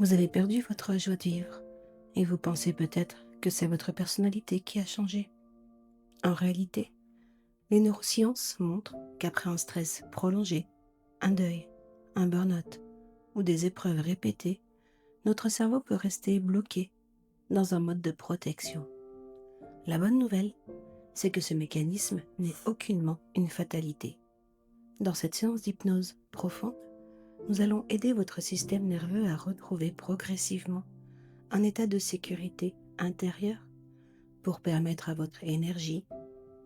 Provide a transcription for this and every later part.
Vous avez perdu votre joie de vivre et vous pensez peut-être que c'est votre personnalité qui a changé. En réalité, les neurosciences montrent qu'après un stress prolongé, un deuil, un burn-out ou des épreuves répétées, notre cerveau peut rester bloqué dans un mode de protection. La bonne nouvelle, c'est que ce mécanisme n'est aucunement une fatalité. Dans cette séance d'hypnose profonde, nous allons aider votre système nerveux à retrouver progressivement un état de sécurité intérieure pour permettre à votre énergie,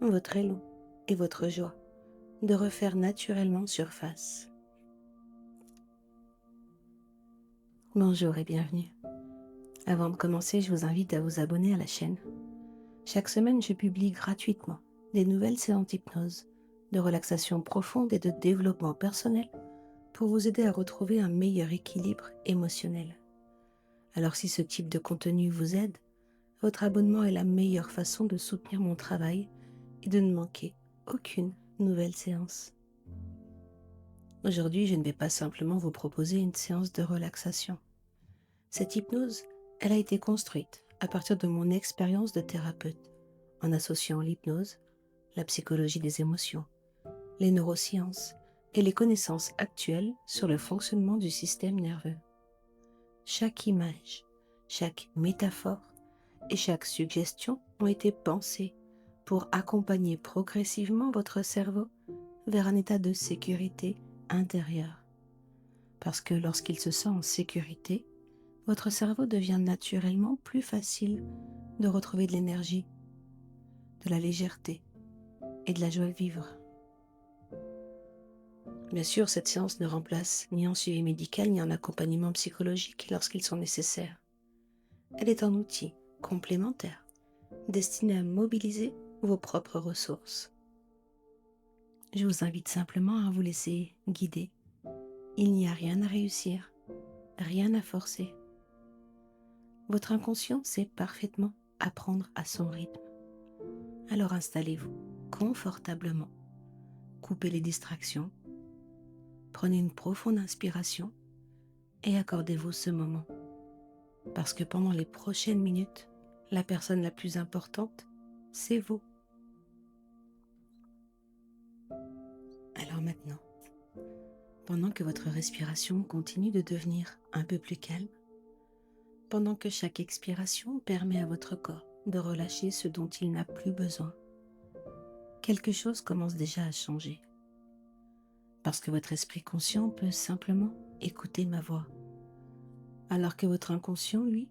votre élan et votre joie de refaire naturellement surface. Bonjour et bienvenue. Avant de commencer, je vous invite à vous abonner à la chaîne. Chaque semaine, je publie gratuitement des nouvelles séances d'hypnose, de relaxation profonde et de développement personnel pour vous aider à retrouver un meilleur équilibre émotionnel. Alors si ce type de contenu vous aide, votre abonnement est la meilleure façon de soutenir mon travail et de ne manquer aucune nouvelle séance. Aujourd'hui, je ne vais pas simplement vous proposer une séance de relaxation. Cette hypnose, elle a été construite à partir de mon expérience de thérapeute, en associant l'hypnose, la psychologie des émotions, les neurosciences et les connaissances actuelles sur le fonctionnement du système nerveux. Chaque image, chaque métaphore et chaque suggestion ont été pensées pour accompagner progressivement votre cerveau vers un état de sécurité intérieure. Parce que lorsqu'il se sent en sécurité, votre cerveau devient naturellement plus facile de retrouver de l'énergie, de la légèreté et de la joie de vivre. Bien sûr, cette séance ne remplace ni un suivi médical ni un accompagnement psychologique lorsqu'ils sont nécessaires. Elle est un outil complémentaire destiné à mobiliser vos propres ressources. Je vous invite simplement à vous laisser guider. Il n'y a rien à réussir, rien à forcer. Votre inconscient sait parfaitement apprendre à son rythme. Alors installez-vous confortablement, coupez les distractions, prenez une profonde inspiration et accordez-vous ce moment. Parce que pendant les prochaines minutes, la personne la plus importante, c'est vous. Alors maintenant, pendant que votre respiration continue de devenir un peu plus calme, pendant que chaque expiration permet à votre corps de relâcher ce dont il n'a plus besoin, quelque chose commence déjà à changer. Parce que votre esprit conscient peut simplement écouter ma voix, alors que votre inconscient, lui,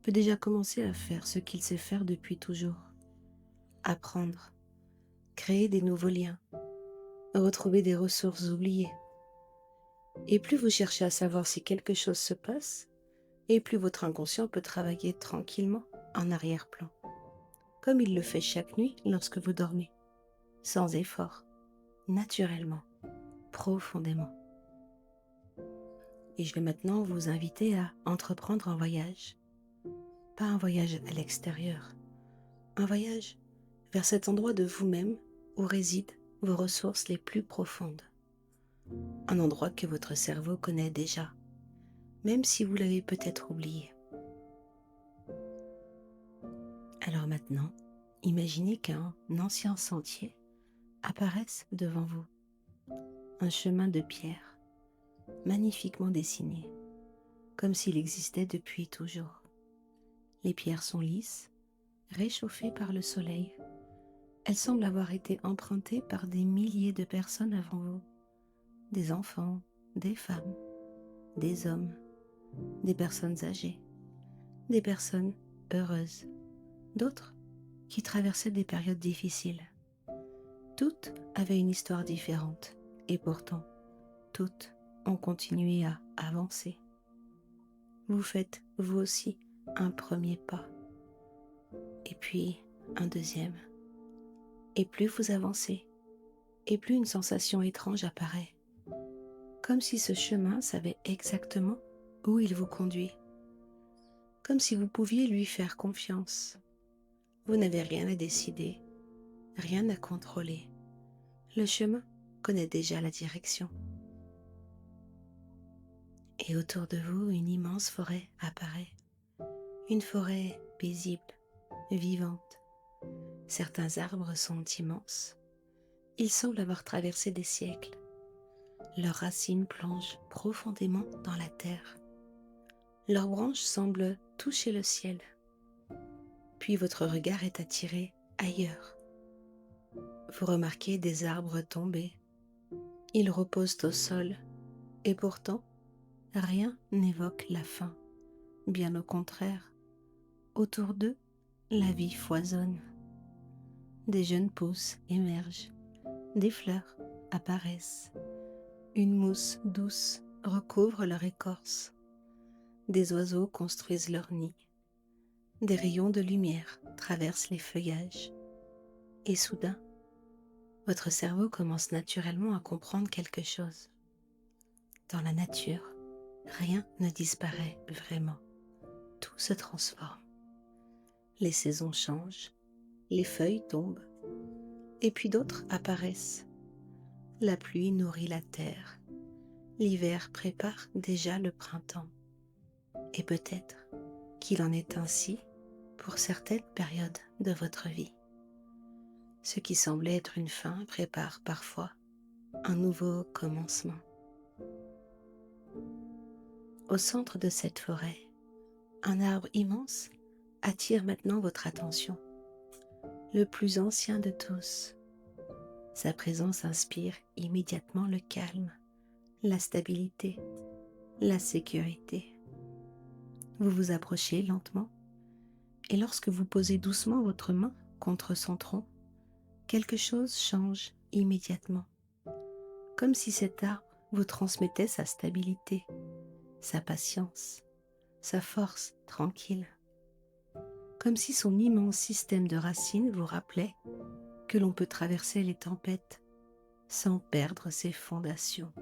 peut déjà commencer à faire ce qu'il sait faire depuis toujours. Apprendre, créer des nouveaux liens, retrouver des ressources oubliées. Et plus vous cherchez à savoir si quelque chose se passe, et plus votre inconscient peut travailler tranquillement en arrière-plan, comme il le fait chaque nuit lorsque vous dormez, sans effort, naturellement, profondément. Et je vais maintenant vous inviter à entreprendre un voyage. Pas un voyage à l'extérieur, un voyage vers cet endroit de vous-même où résident vos ressources les plus profondes. Un endroit que votre cerveau connaît déjà, même si vous l'avez peut-être oublié. Alors maintenant, imaginez qu'un ancien sentier apparaisse devant vous. Un chemin de pierre, magnifiquement dessiné, comme s'il existait depuis toujours. Les pierres sont lisses, réchauffées par le soleil. Elles semblent avoir été empruntées par des milliers de personnes avant vous. Des enfants, des femmes, des hommes, des personnes âgées, des personnes heureuses, d'autres qui traversaient des périodes difficiles. Toutes avaient une histoire différente et pourtant, toutes ont continué à avancer. Vous faites, vous aussi, un premier pas, et puis un deuxième. Et plus vous avancez, et plus une sensation étrange apparaît, comme si ce chemin savait exactement où il vous conduit, comme si vous pouviez lui faire confiance. Vous n'avez rien à décider, rien à contrôler. Le chemin connaît déjà la direction. Et autour de vous, une immense forêt apparaît. Une forêt paisible, vivante. Certains arbres sont immenses. Ils semblent avoir traversé des siècles. Leurs racines plongent profondément dans la terre. Leurs branches semblent toucher le ciel. Puis votre regard est attiré ailleurs. Vous remarquez des arbres tombés. Ils reposent au sol et pourtant, rien n'évoque la fin. Bien au contraire, autour d'eux, la vie foisonne. Des jeunes pousses émergent, des fleurs apparaissent. Une mousse douce recouvre leur écorce. Des oiseaux construisent leur nid. Des rayons de lumière traversent les feuillages. Et soudain, votre cerveau commence naturellement à comprendre quelque chose. Dans la nature, rien ne disparaît vraiment. Tout se transforme. Les saisons changent, les feuilles tombent, et puis d'autres apparaissent. La pluie nourrit la terre. L'hiver prépare déjà le printemps. Et peut-être qu'il en est ainsi pour certaines périodes de votre vie. Ce qui semblait être une fin prépare parfois un nouveau commencement. Au centre de cette forêt, un arbre immense attire maintenant votre attention. Le plus ancien de tous. Sa présence inspire immédiatement le calme, la stabilité, la sécurité. Vous vous approchez lentement et lorsque vous posez doucement votre main contre son tronc, quelque chose change immédiatement. Comme si cet arbre vous transmettait sa stabilité, sa patience, sa force tranquille. Comme si son immense système de racines vous rappelait que l'on peut traverser les tempêtes sans perdre ses fondations.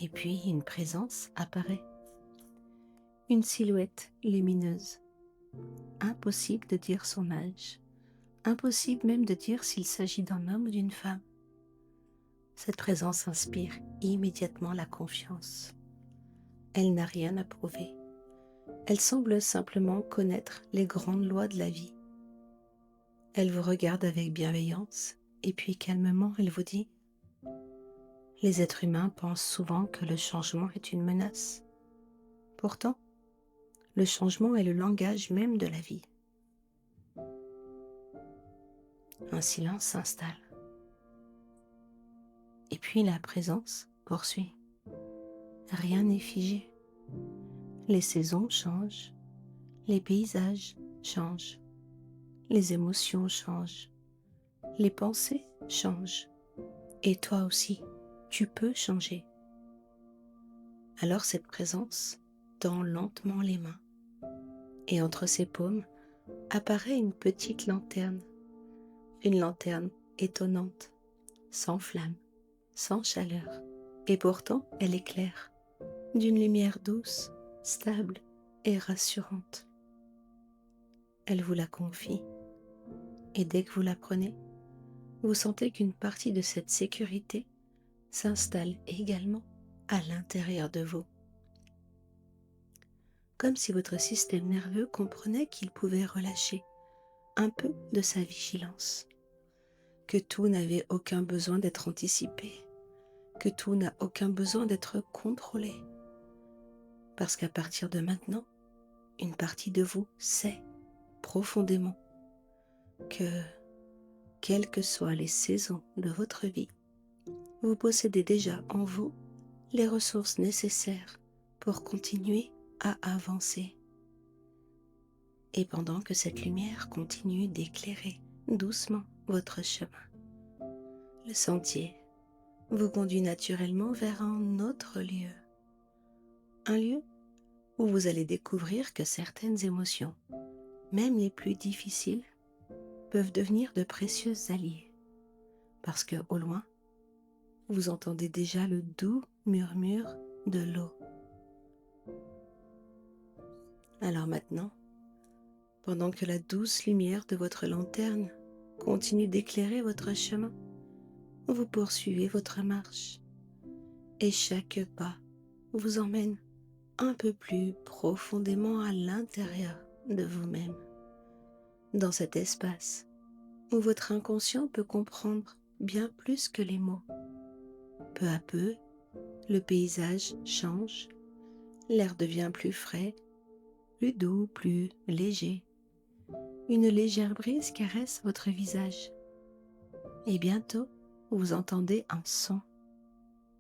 Et puis une présence apparaît. Une silhouette lumineuse. Impossible de dire son âge. Impossible même de dire s'il s'agit d'un homme ou d'une femme. Cette présence inspire immédiatement la confiance. Elle n'a rien à prouver. Elle semble simplement connaître les grandes lois de la vie. Elle vous regarde avec bienveillance et puis calmement elle vous dit « Les êtres humains pensent souvent que le changement est une menace. Pourtant, le changement est le langage même de la vie. » Un silence s'installe. Et puis la présence poursuit. Rien n'est figé. Les saisons changent, les paysages changent, les émotions changent, les pensées changent. Et toi aussi, tu peux changer. Alors cette présence tend lentement les mains. Et entre ses paumes apparaît une petite lanterne. Une lanterne étonnante, sans flamme, sans chaleur. Et pourtant, elle éclaire, d'une lumière douce, stable et rassurante. Elle vous la confie. Et dès que vous la prenez, vous sentez qu'une partie de cette sécurité s'installe également à l'intérieur de vous. Comme si votre système nerveux comprenait qu'il pouvait relâcher un peu de sa vigilance, que tout n'avait aucun besoin d'être anticipé, que tout n'a aucun besoin d'être contrôlé. Parce qu'à partir de maintenant, une partie de vous sait profondément que, quelles que soient les saisons de votre vie, vous possédez déjà en vous les ressources nécessaires pour continuer à avancer. Et pendant que cette lumière continue d'éclairer doucement votre chemin, le sentier vous conduit naturellement vers un autre lieu. Un lieu où vous allez découvrir que certaines émotions, même les plus difficiles, peuvent devenir de précieux alliés. Parce que au loin, vous entendez déjà le doux murmure de l'eau. Alors maintenant, pendant que la douce lumière de votre lanterne continue d'éclairer votre chemin, vous poursuivez votre marche. et chaque pas vous emmène un peu plus profondément à l'intérieur de vous-même, dans cet espace où votre inconscient peut comprendre bien plus que les mots. Peu à peu, le paysage change, l'air devient plus frais, plus doux, plus léger. Une légère brise caresse votre visage et bientôt vous entendez un son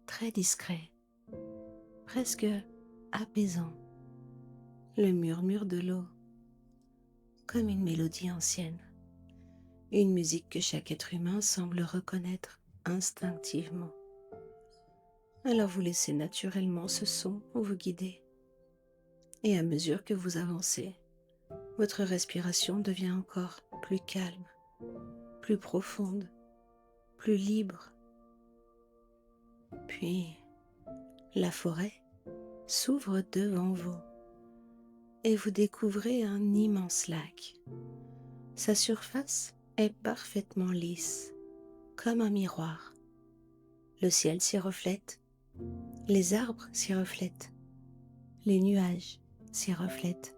très discret, presque apaisant, le murmure de l'eau, comme une mélodie ancienne, une musique que chaque être humain semble reconnaître instinctivement. Alors vous laissez naturellement ce son vous guider. Et à mesure que vous avancez, votre respiration devient encore plus calme, plus profonde, plus libre. Puis, la forêt s'ouvre devant vous et vous découvrez un immense lac. Sa surface est parfaitement lisse, comme un miroir. Le ciel s'y reflète, les arbres s'y reflètent, les nuages s'y reflètent.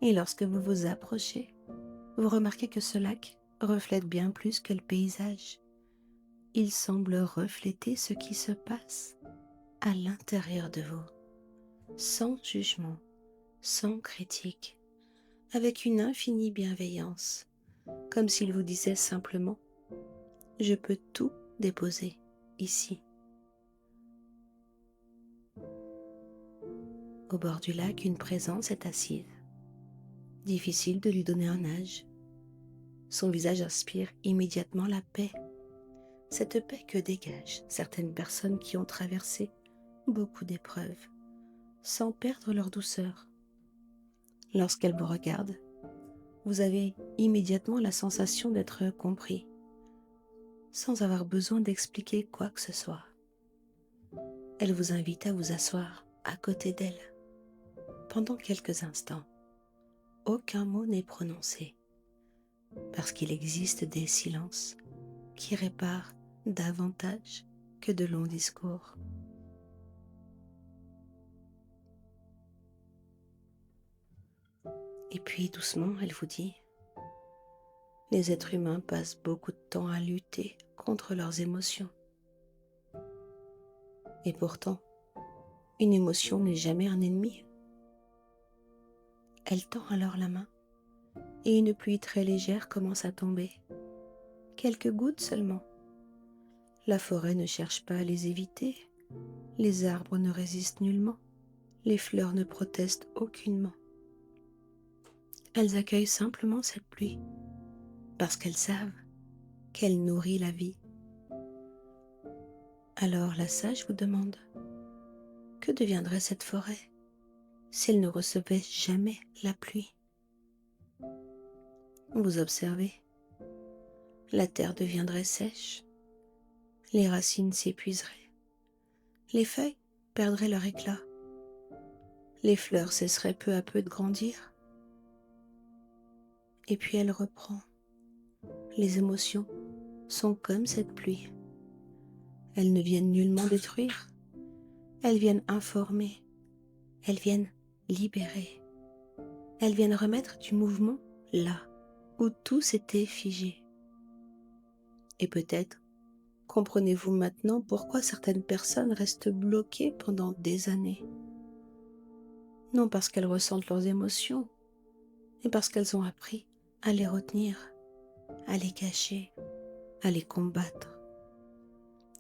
Et lorsque vous vous approchez, vous remarquez que ce lac reflète bien plus que le paysage. Il semble refléter ce qui se passe à l'intérieur de vous, sans jugement, sans critique, avec une infinie bienveillance, comme s'il vous disait simplement « Je peux tout déposer ici ». Au bord du lac, une présence est assise. Difficile de lui donner un âge. Son visage inspire immédiatement la paix. Cette paix que dégagent certaines personnes qui ont traversé beaucoup d'épreuves, sans perdre leur douceur. Lorsqu'elle vous regarde, vous avez immédiatement la sensation d'être compris, sans avoir besoin d'expliquer quoi que ce soit. Elle vous invite à vous asseoir à côté d'elle. Pendant quelques instants, aucun mot n'est prononcé, parce qu'il existe des silences qui réparent davantage que de longs discours. Et puis doucement, elle vous dit « Les êtres humains passent beaucoup de temps à lutter contre leurs émotions. Et pourtant, une émotion n'est jamais un ennemi. » Elle tend alors la main et une pluie très légère commence à tomber. Quelques gouttes seulement. La forêt ne cherche pas à les éviter. Les arbres ne résistent nullement. Les fleurs ne protestent aucunement. Elles accueillent simplement cette pluie parce qu'elles savent qu'elle nourrit la vie. Alors la sage vous demande « Que deviendrait cette forêt si elle ne recevait jamais la pluie ?» Vous observez, la terre deviendrait sèche, les racines s'épuiseraient, les feuilles perdraient leur éclat, les fleurs cesseraient peu à peu de grandir. Et puis elle reprend. Les émotions sont comme cette pluie. Elles ne viennent nullement détruire, elles viennent informer, elles viennent libérer, elles viennent remettre du mouvement là où tout s'était figé. Et peut-être comprenez-vous maintenant pourquoi certaines personnes restent bloquées pendant des années. Non parce qu'elles ressentent leurs émotions, mais parce qu'elles ont appris à les retenir, à les cacher, à les combattre.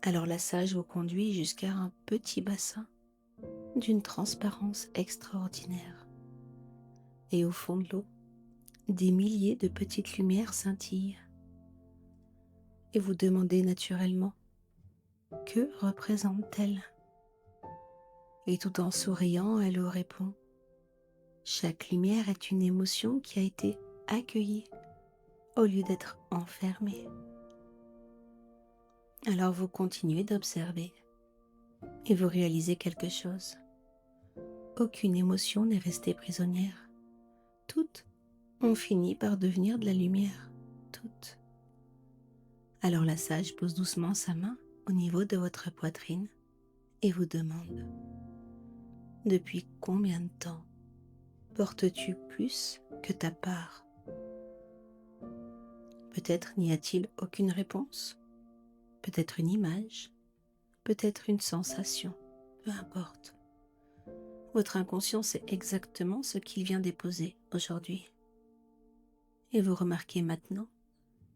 Alors la sage vous conduit jusqu'à un petit bassin d'une transparence extraordinaire. Et au fond de l'eau, des milliers de petites lumières scintillent. Et vous demandez naturellement, que représente-t-elle ? Et tout en souriant, elle vous répond, chaque lumière est une émotion qui a été accueillie au lieu d'être enfermée. Alors vous continuez d'observer et vous réalisez quelque chose. Aucune émotion n'est restée prisonnière. Toutes ont fini par devenir de la lumière. Toutes. Alors la sage pose doucement sa main au niveau de votre poitrine et vous demande: depuis combien de temps portes-tu plus que ta part? Peut-être n'y a-t-il aucune réponse, peut-être une image, peut-être une sensation, peu importe. Votre inconscient sait exactement ce qu'il vient déposer aujourd'hui. Et vous remarquez maintenant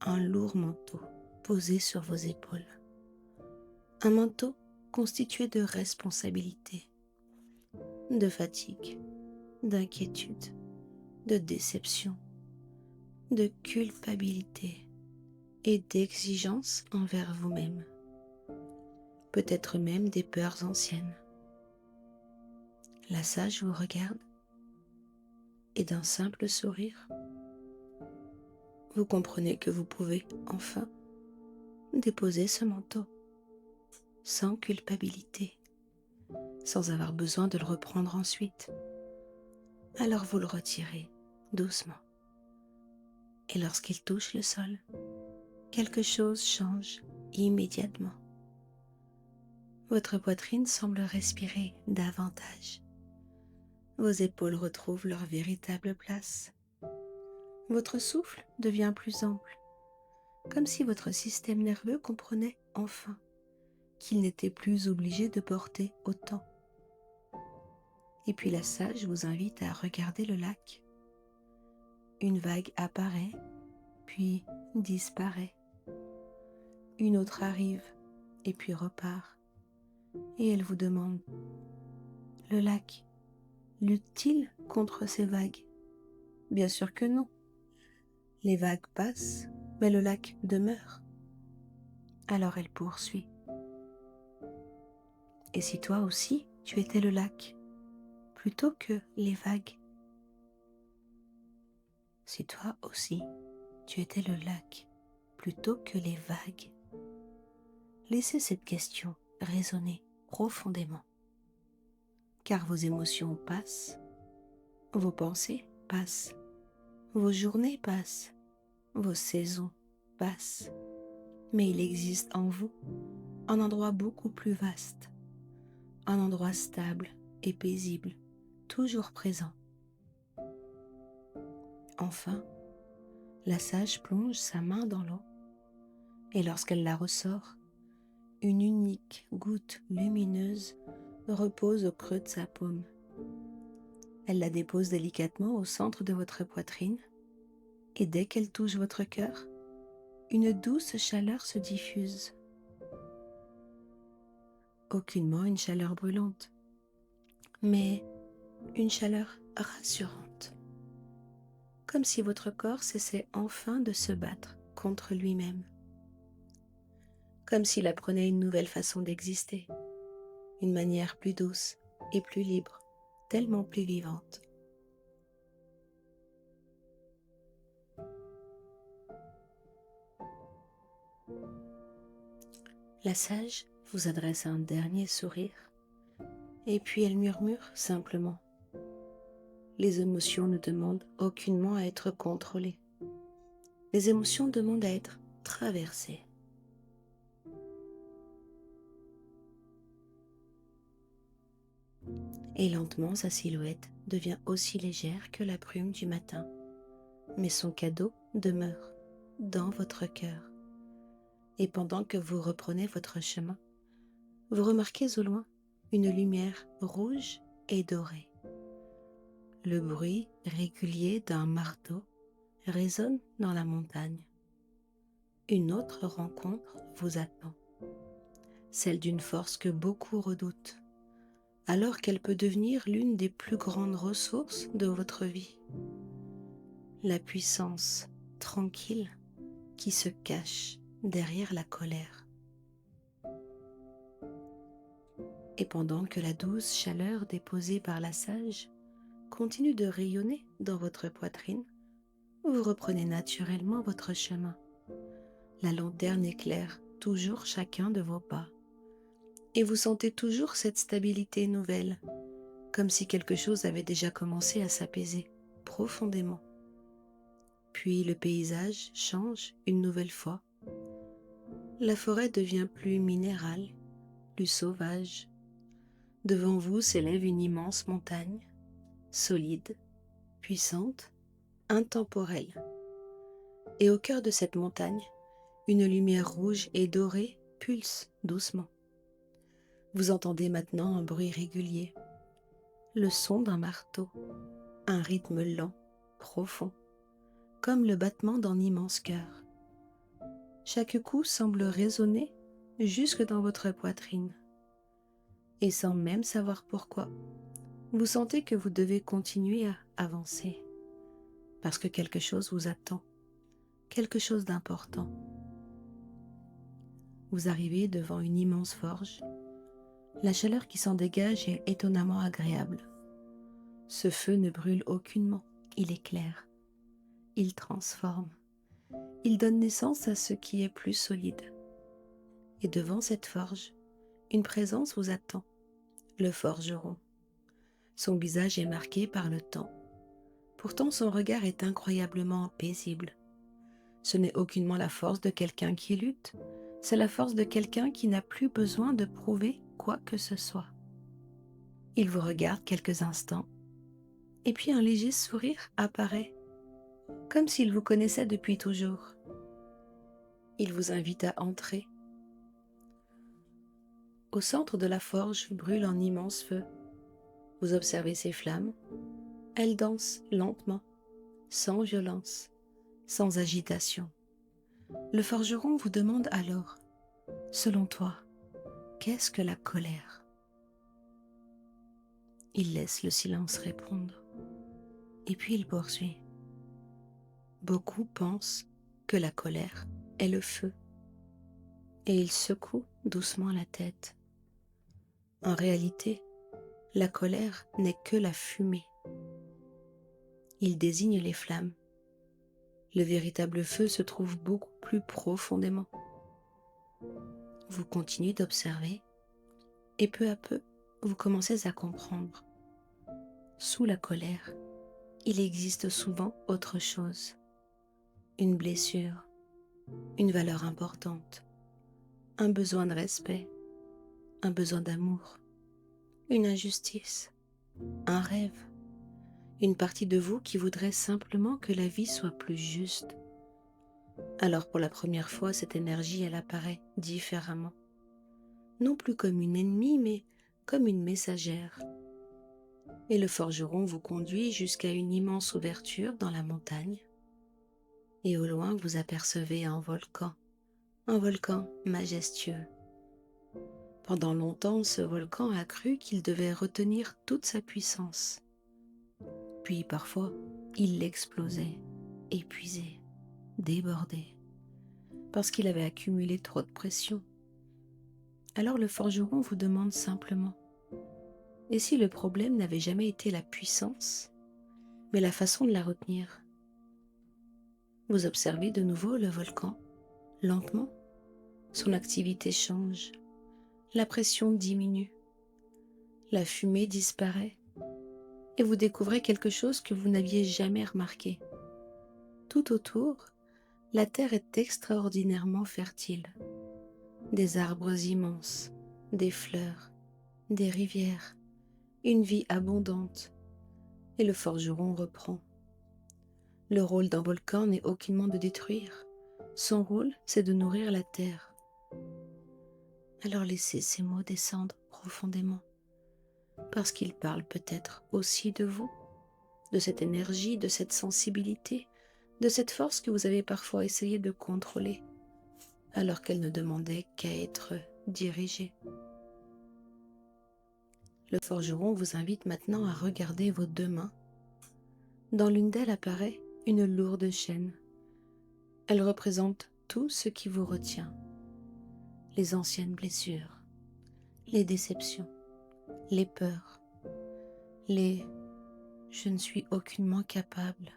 un lourd manteau posé sur vos épaules. Un manteau constitué de responsabilités, de fatigue, d'inquiétude, de déception, de culpabilité et d'exigence envers vous-même. Peut-être même des peurs anciennes. La sage vous regarde et d'un simple sourire, vous comprenez que vous pouvez enfin déposer ce manteau sans culpabilité, sans avoir besoin de le reprendre ensuite. Alors vous le retirez doucement. Et lorsqu'il touche le sol, quelque chose change immédiatement. Votre poitrine semble respirer davantage. Vos épaules retrouvent leur véritable place. Votre souffle devient plus ample, comme si votre système nerveux comprenait enfin qu'il n'était plus obligé de porter autant. Et puis la sage vous invite à regarder le lac. Une vague apparaît, puis disparaît. Une autre arrive, et puis repart. Et elle vous demande: le lac lutte-t-il contre ces vagues? Bien sûr que non. Les vagues passent, mais le lac demeure. Alors elle poursuit: et si toi aussi tu étais le lac, plutôt que les vagues? Si toi aussi tu étais le lac, plutôt que les vagues? Laissez cette question résonner profondément, car vos émotions passent, vos pensées passent, vos journées passent, vos saisons passent, mais il existe en vous un endroit beaucoup plus vaste, un endroit stable et paisible, toujours présent. Enfin, la sage plonge sa main dans l'eau, et lorsqu'elle la ressort, une unique goutte lumineuse repose au creux de sa paume. Elle la dépose délicatement au centre de votre poitrine, et dès qu'elle touche votre cœur, une douce chaleur se diffuse. Aucunement une chaleur brûlante, mais une chaleur rassurante, comme si votre corps cessait enfin de se battre contre lui-même, comme s'il apprenait une nouvelle façon d'exister, une manière plus douce et plus libre, tellement plus vivante. La sage vous adresse un dernier sourire, et puis elle murmure simplement: les émotions ne demandent aucunement à être contrôlées. Les émotions demandent à être traversées. Et lentement, sa silhouette devient aussi légère que la brume du matin. Mais son cadeau demeure dans votre cœur. Et pendant que vous reprenez votre chemin, vous remarquez au loin une lumière rouge et dorée. Le bruit régulier d'un marteau résonne dans la montagne. Une autre rencontre vous attend, celle d'une force que beaucoup redoutent, alors qu'elle peut devenir l'une des plus grandes ressources de votre vie. La puissance tranquille qui se cache derrière la colère. Et pendant que la douce chaleur déposée par la sage continue de rayonner dans votre poitrine, vous reprenez naturellement votre chemin. La lanterne éclaire toujours chacun de vos pas. Et vous sentez toujours cette stabilité nouvelle, comme si quelque chose avait déjà commencé à s'apaiser profondément. Puis le paysage change une nouvelle fois. La forêt devient plus minérale, plus sauvage, Devant vous s'élève une immense montagne, solide, puissante, intemporelle. Et au cœur de cette montagne, une lumière rouge et dorée pulse doucement. Vous entendez maintenant un bruit régulier, le son d'un marteau, un rythme lent, profond, comme le battement d'un immense cœur. Chaque coup semble résonner jusque dans votre poitrine. Et sans même savoir pourquoi, vous sentez que vous devez continuer à avancer, parce que quelque chose vous attend, quelque chose d'important. Vous arrivez devant une immense forge. La chaleur qui s'en dégage est étonnamment agréable. Ce feu ne brûle aucunement, il éclaire, il transforme, il donne naissance à ce qui est plus solide. Et devant cette forge, une présence vous attend, le forgeron. Son visage est marqué par le temps. Pourtant son regard est incroyablement paisible. Ce n'est aucunement la force de quelqu'un qui lutte, c'est la force de quelqu'un qui n'a plus besoin de prouver quoi que ce soit. Il vous regarde quelques instants, et puis un léger sourire apparaît, comme s'il vous connaissait depuis toujours. Il vous invite à entrer. Au centre de la forge brûle un immense feu. Vous observez ces flammes. Elles dansent lentement, sans violence, sans agitation. Le forgeron vous demande alors, selon toi, qu'est-ce que la colère? Il laisse le silence répondre. Et puis il poursuit. Beaucoup pensent que la colère est le feu. Et il secoue doucement la tête. En réalité, la colère n'est que la fumée. Il désigne les flammes. Le véritable feu se trouve beaucoup plus profondément. Vous continuez d'observer et peu à peu, vous commencez à comprendre. Sous la colère, il existe souvent autre chose. Une blessure, une valeur importante, un besoin de respect, un besoin d'amour, une injustice, un rêve, une partie de vous qui voudrait simplement que la vie soit plus juste. Alors pour la première fois, cette énergie, elle apparaît différemment. Non plus comme une ennemie, mais comme une messagère. Et le forgeron vous conduit jusqu'à une immense ouverture dans la montagne. Et au loin, vous apercevez un volcan majestueux. Pendant longtemps, ce volcan a cru qu'il devait retenir toute sa puissance. Puis parfois, il l'explosait, épuisé, débordé, parce qu'il avait accumulé trop de pression. Alors le forgeron vous demande simplement, et si le problème n'avait jamais été la puissance, mais la façon de la retenir? Vous observez de nouveau le volcan, lentement, son activité change, la pression diminue, la fumée disparaît, et vous découvrez quelque chose que vous n'aviez jamais remarqué. Tout autour, la terre est extraordinairement fertile. Des arbres immenses, des fleurs, des rivières, une vie abondante. Et le forgeron reprend. Le rôle d'un volcan n'est aucunement de détruire. Son rôle, c'est de nourrir la terre. Alors laissez ces mots descendre profondément, parce qu'ils parlent peut-être aussi de vous, de cette énergie, de cette sensibilité, de cette force que vous avez parfois essayé de contrôler, alors qu'elle ne demandait qu'à être dirigée. Le forgeron vous invite maintenant à regarder vos deux mains. Dans l'une d'elles apparaît une lourde chaîne. Elle représente tout ce qui vous retient. Les anciennes blessures, les déceptions, les peurs, les « je ne suis aucunement capable »,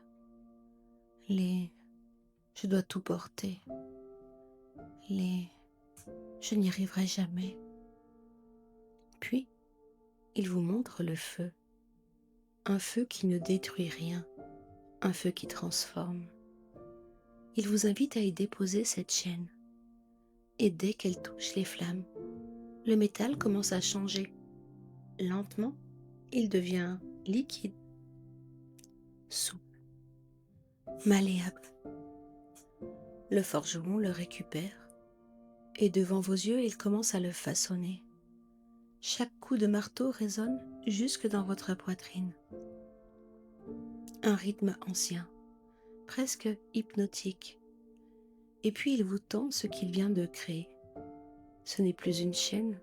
les « je dois tout porter », les « je n'y arriverai jamais ». Puis, il vous montre le feu, un feu qui ne détruit rien, un feu qui transforme. Il vous invite à y déposer cette chaîne. Et dès qu'elle touche les flammes, le métal commence à changer. Lentement, il devient liquide, souple, malléable. Le forgeron le récupère et devant vos yeux, il commence à le façonner. Chaque coup de marteau résonne jusque dans votre poitrine. Un rythme ancien, presque hypnotique. Et puis il vous tend ce qu'il vient de créer. Ce n'est plus une chaîne,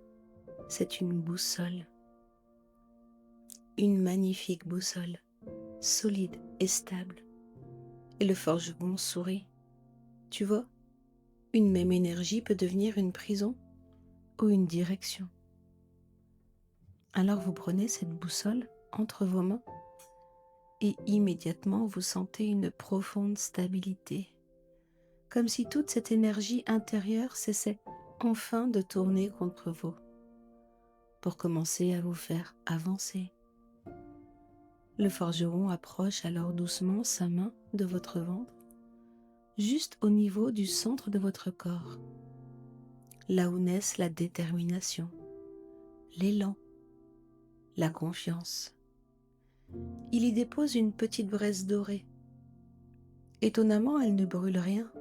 c'est une boussole. Une magnifique boussole, solide et stable. Et le forgeron sourit. Tu vois, une même énergie peut devenir une prison ou une direction. Alors vous prenez cette boussole entre vos mains et immédiatement vous sentez une profonde stabilité, comme si toute cette énergie intérieure cessait enfin de tourner contre vous, pour commencer à vous faire avancer. Le forgeron approche alors doucement sa main de votre ventre, juste au niveau du centre de votre corps, là où naissent la détermination, l'élan, la confiance. Il y dépose une petite braise dorée. Étonnamment, elle ne brûle rien.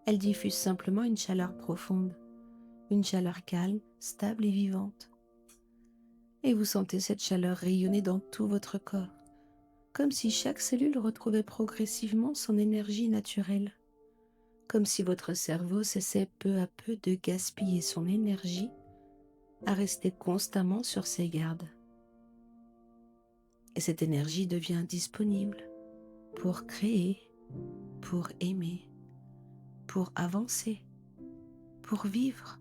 Elle diffuse simplement une chaleur profonde, une chaleur calme, stable et vivante. Et vous sentez cette chaleur rayonner dans tout votre corps, comme si chaque cellule retrouvait progressivement son énergie naturelle, comme si votre cerveau cessait peu à peu de gaspiller son énergie à rester constamment sur ses gardes. Et cette énergie devient disponible pour créer, pour aimer, pour avancer, pour vivre.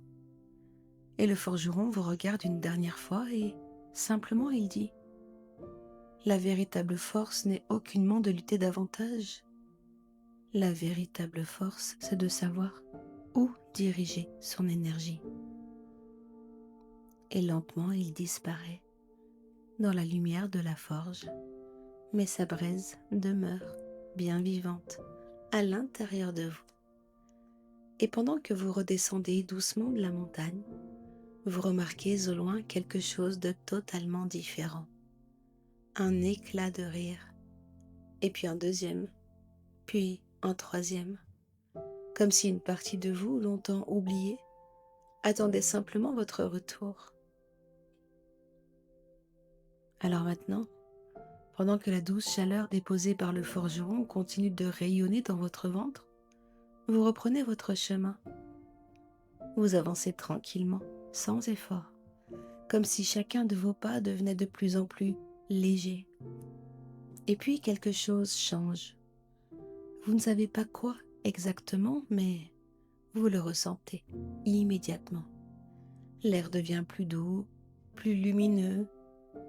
Et le forgeron vous regarde une dernière fois et simplement il dit: la véritable force n'est aucunement de lutter davantage. La véritable force, c'est de savoir où diriger son énergie. Et lentement, il disparaît dans la lumière de la forge, mais sa braise demeure bien vivante à l'intérieur de vous. Et pendant que vous redescendez doucement de la montagne, vous remarquez au loin quelque chose de totalement différent. Un éclat de rire, et puis un deuxième, puis un troisième, comme si une partie de vous, longtemps oubliée, attendait simplement votre retour. Alors maintenant, pendant que la douce chaleur déposée par le forgeron continue de rayonner dans votre ventre, vous reprenez votre chemin. Vous avancez tranquillement, sans effort, comme si chacun de vos pas devenait de plus en plus léger. Et puis quelque chose change. Vous ne savez pas quoi exactement, mais vous le ressentez immédiatement. L'air devient plus doux, plus lumineux,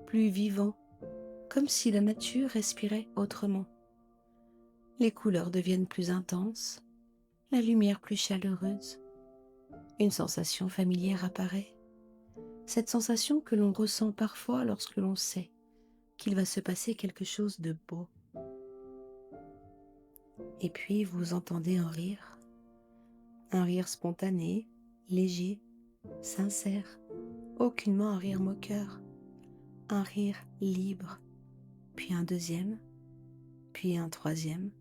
plus vivant, comme si la nature respirait autrement. Les couleurs deviennent plus intenses, la lumière plus chaleureuse. Une sensation familière apparaît. Cette sensation que l'on ressent parfois lorsque l'on sait qu'il va se passer quelque chose de beau. Et puis vous entendez un rire spontané, léger, sincère, aucunement un rire moqueur, un rire libre, puis un deuxième, puis un troisième,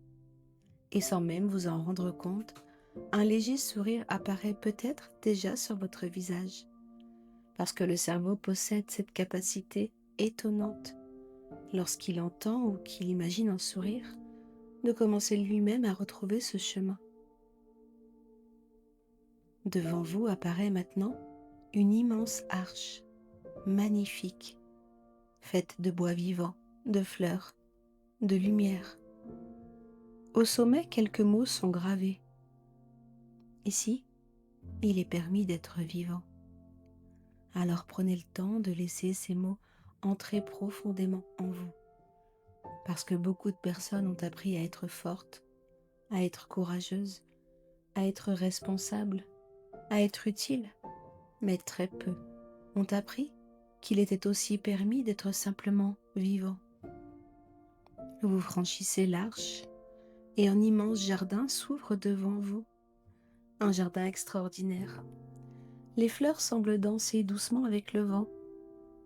et sans même vous en rendre compte, un léger sourire apparaît peut-être déjà sur votre visage, parce que le cerveau possède cette capacité étonnante, lorsqu'il entend ou qu'il imagine un sourire, de commencer lui-même à retrouver ce chemin. Devant vous apparaît maintenant une immense arche, magnifique, faite de bois vivant, de fleurs, de lumière. Au sommet, quelques mots sont gravés. Ici, il est permis d'être vivant. Alors prenez le temps de laisser ces mots entrer profondément en vous. Parce que beaucoup de personnes ont appris à être fortes, à être courageuses, à être responsables, à être utiles, mais très peu ont appris qu'il était aussi permis d'être simplement vivant. Vous franchissez l'arche et un immense jardin s'ouvre devant vous. Un jardin extraordinaire. Les fleurs semblent danser doucement avec le vent.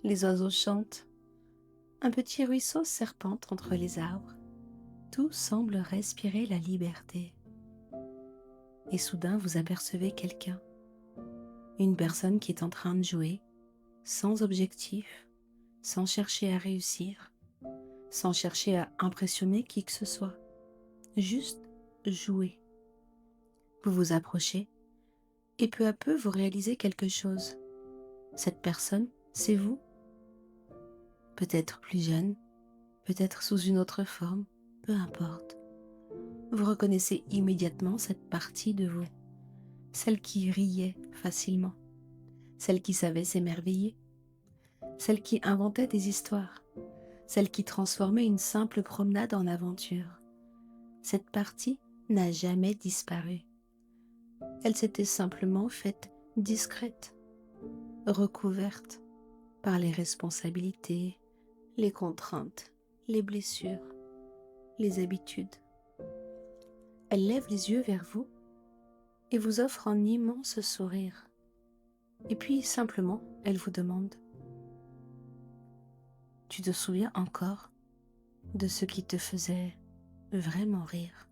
les oiseaux chantent, un petit ruisseau serpente entre les arbres. Tout semble respirer la liberté. Et soudain, vous apercevez quelqu'un, une personne qui est en train de jouer, sans objectif, sans chercher à réussir, sans chercher à impressionner qui que ce soit. Juste jouer. Vous vous approchez et peu à peu vous réalisez quelque chose. Cette personne, c'est vous. Peut-être plus jeune, peut-être sous une autre forme, peu importe. Vous reconnaissez immédiatement cette partie de vous, celle qui riait facilement, celle qui savait s'émerveiller, celle qui inventait des histoires, celle qui transformait une simple promenade en aventure. Cette partie n'a jamais disparu. Elle s'était simplement faite discrète, recouverte par les responsabilités, les contraintes, les blessures, les habitudes. Elle lève les yeux vers vous et vous offre un immense sourire. Et puis simplement, elle vous demande: tu te souviens encore de ce qui te faisait vraiment rire?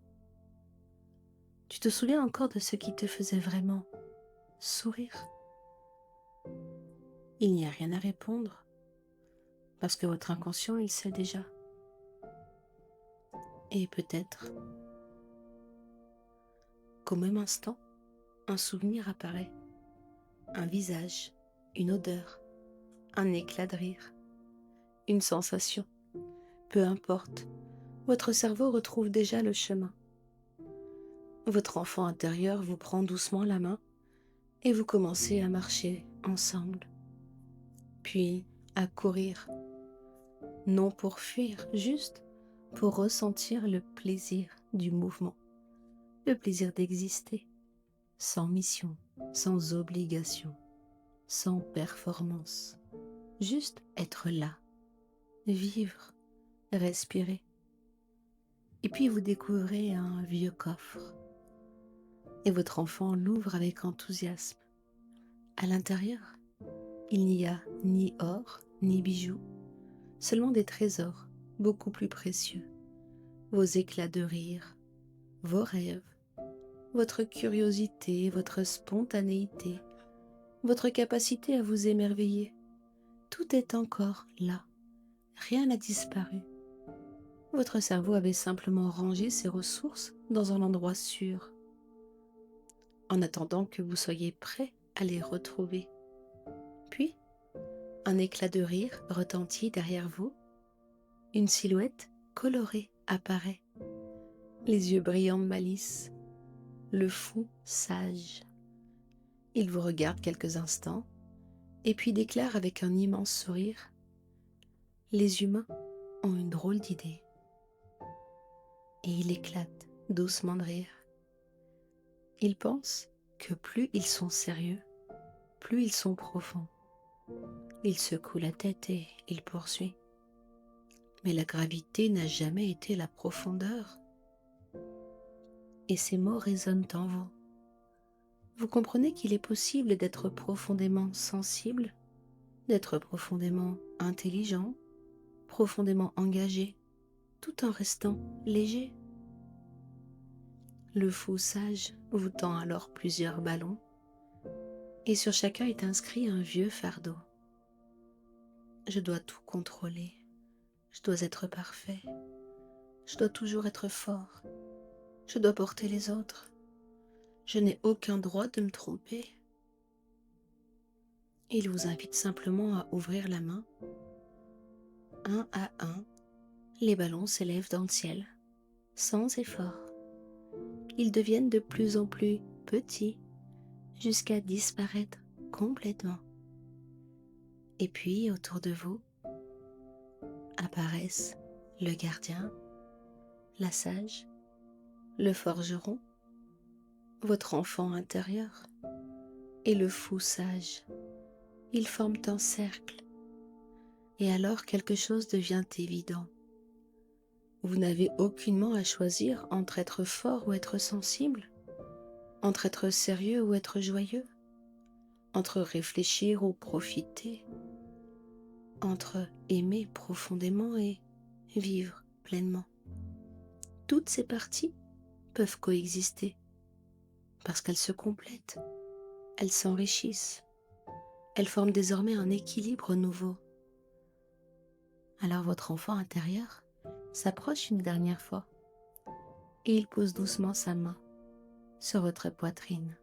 Tu te souviens encore de ce qui te faisait vraiment sourire? Il n'y a rien à répondre, parce que votre inconscient, il sait déjà. Et peut-être qu'au même instant, un souvenir apparaît, un visage, une odeur, un éclat de rire, une sensation. Peu importe, votre cerveau retrouve déjà le chemin. Votre enfant intérieur vous prend doucement la main et vous commencez à marcher ensemble, puis à courir, non pour fuir, juste pour ressentir le plaisir du mouvement, le plaisir d'exister, sans mission, sans obligation, sans performance, juste être là, vivre, respirer. Et puis vous découvrez un vieux coffre et votre enfant l'ouvre avec enthousiasme. À l'intérieur, il n'y a ni or, ni bijoux, seulement des trésors beaucoup plus précieux. Vos éclats de rire, vos rêves, votre curiosité, votre spontanéité, votre capacité à vous émerveiller. Tout est encore là. Rien n'a disparu. Votre cerveau avait simplement rangé ses ressources dans un endroit sûr, en attendant que vous soyez prêt à les retrouver. Puis, un éclat de rire retentit derrière vous. Une silhouette colorée apparaît, les yeux brillants de malice, le fou sage. Il vous regarde quelques instants, et puis déclare avec un immense sourire: les humains ont une drôle d'idée. Et il éclate doucement de rire. Il pense que plus ils sont sérieux, plus ils sont profonds. Il secoue la tête et il poursuit: mais la gravité n'a jamais été la profondeur. Et ces mots résonnent en vous. Vous comprenez qu'il est possible d'être profondément sensible, d'être profondément intelligent, profondément engagé, tout en restant léger. Le fou sage vous tend alors plusieurs ballons, et sur chacun est inscrit un vieux fardeau. Je dois tout contrôler, je dois être parfait, je dois toujours être fort, je dois porter les autres, je n'ai aucun droit de me tromper. Il vous invite simplement à ouvrir la main. Un à un, les ballons s'élèvent dans le ciel, sans effort. Ils deviennent de plus en plus petits, jusqu'à disparaître complètement. Et puis, autour de vous, apparaissent le gardien, la sage, le forgeron, votre enfant intérieur et le fou sage. Ils forment un cercle. Et alors quelque chose devient évident. Vous n'avez aucunement à choisir entre être fort ou être sensible, entre être sérieux ou être joyeux, entre réfléchir ou profiter. entre aimer profondément et vivre pleinement. Toutes ces parties peuvent coexister parce qu'elles se complètent, elles s'enrichissent, elles forment désormais un équilibre nouveau. Alors votre enfant intérieur s'approche une dernière fois et il pose doucement sa main sur votre poitrine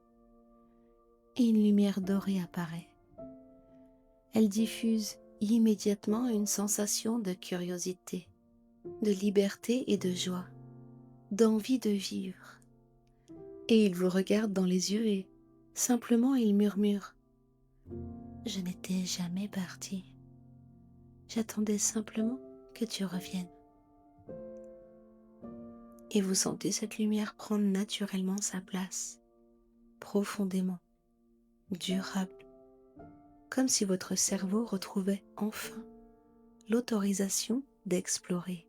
et une lumière dorée apparaît. Elle diffuse immédiatement une sensation de curiosité, de liberté et de joie, d'envie de vivre. Et il vous regarde dans les yeux et simplement il murmure : « Je n'étais jamais parti. J'attendais simplement que tu reviennes. » Et vous sentez cette lumière prendre naturellement sa place, profondément, durable, comme si votre cerveau retrouvait enfin l'autorisation d'explorer,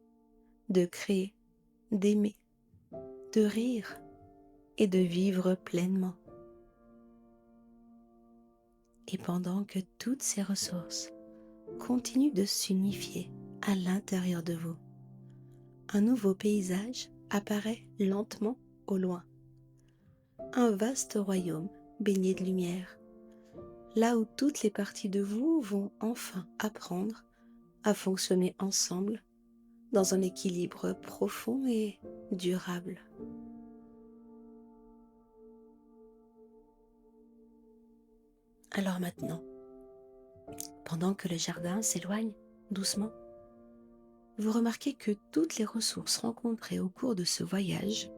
de créer, d'aimer, de rire et de vivre pleinement. Et pendant que toutes ces ressources continuent de s'unifier à l'intérieur de vous, un nouveau paysage apparaît lentement au loin. Un vaste royaume baigné de lumière, là où toutes les parties de vous vont enfin apprendre à fonctionner ensemble dans un équilibre profond et durable. Alors maintenant, pendant que le jardin s'éloigne doucement, vous remarquez que toutes les ressources rencontrées au cours de ce voyage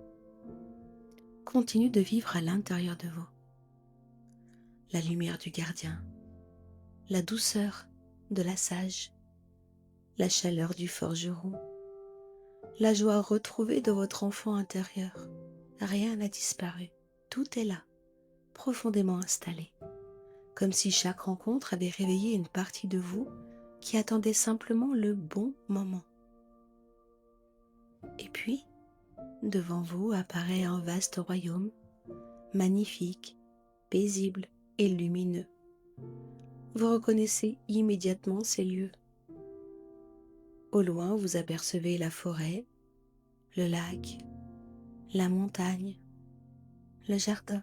continuent de vivre à l'intérieur de vous. La lumière du gardien, la douceur de la sage, la chaleur du forgeron, la joie retrouvée de votre enfant intérieur. Rien n'a disparu, tout est là, profondément installé, comme si chaque rencontre avait réveillé une partie de vous qui attendait simplement le bon moment. Et puis, devant vous apparaît un vaste royaume, magnifique, paisible et lumineux. Vous reconnaissez immédiatement ces lieux. Au loin, vous apercevez la forêt, le lac, la montagne, le jardin.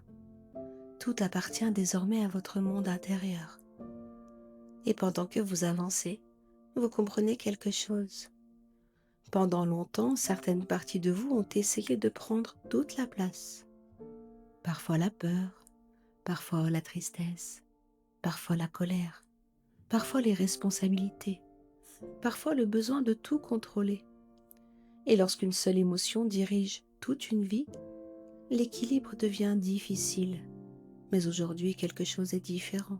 Tout appartient désormais à votre monde intérieur. Et pendant que vous avancez, vous comprenez quelque chose. Pendant longtemps, certaines parties de vous ont essayé de prendre toute la place. Parfois la peur, parfois la tristesse, parfois la colère, parfois les responsabilités, parfois le besoin de tout contrôler. Et lorsqu'une seule émotion dirige toute une vie, l'équilibre devient difficile. Mais aujourd'hui, quelque chose est différent.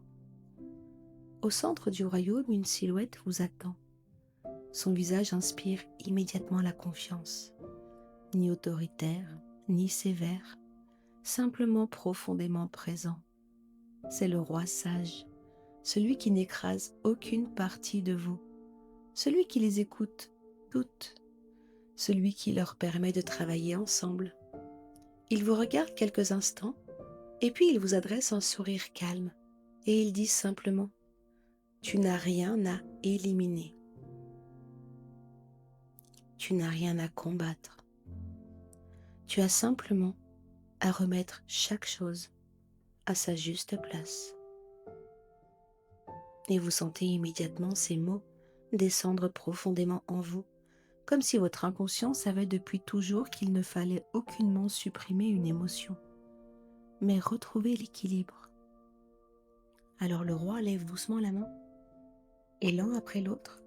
Au centre du royaume, une silhouette vous attend. Son visage inspire immédiatement la confiance. Ni autoritaire, ni sévère, simplement profondément présent. C'est le roi sage, celui qui n'écrase aucune partie de vous, celui qui les écoute toutes, celui qui leur permet de travailler ensemble. Il vous regarde quelques instants, et puis il vous adresse un sourire calme, et il dit simplement : tu n'as rien à éliminer. Tu n'as rien à combattre. Tu as simplement à remettre chaque chose à sa juste place. Et vous sentez immédiatement ces mots descendre profondément en vous, comme si votre inconscient savait depuis toujours qu'il ne fallait aucunement supprimer une émotion, mais retrouver l'équilibre. Alors le roi lève doucement la main, et l'un après l'autre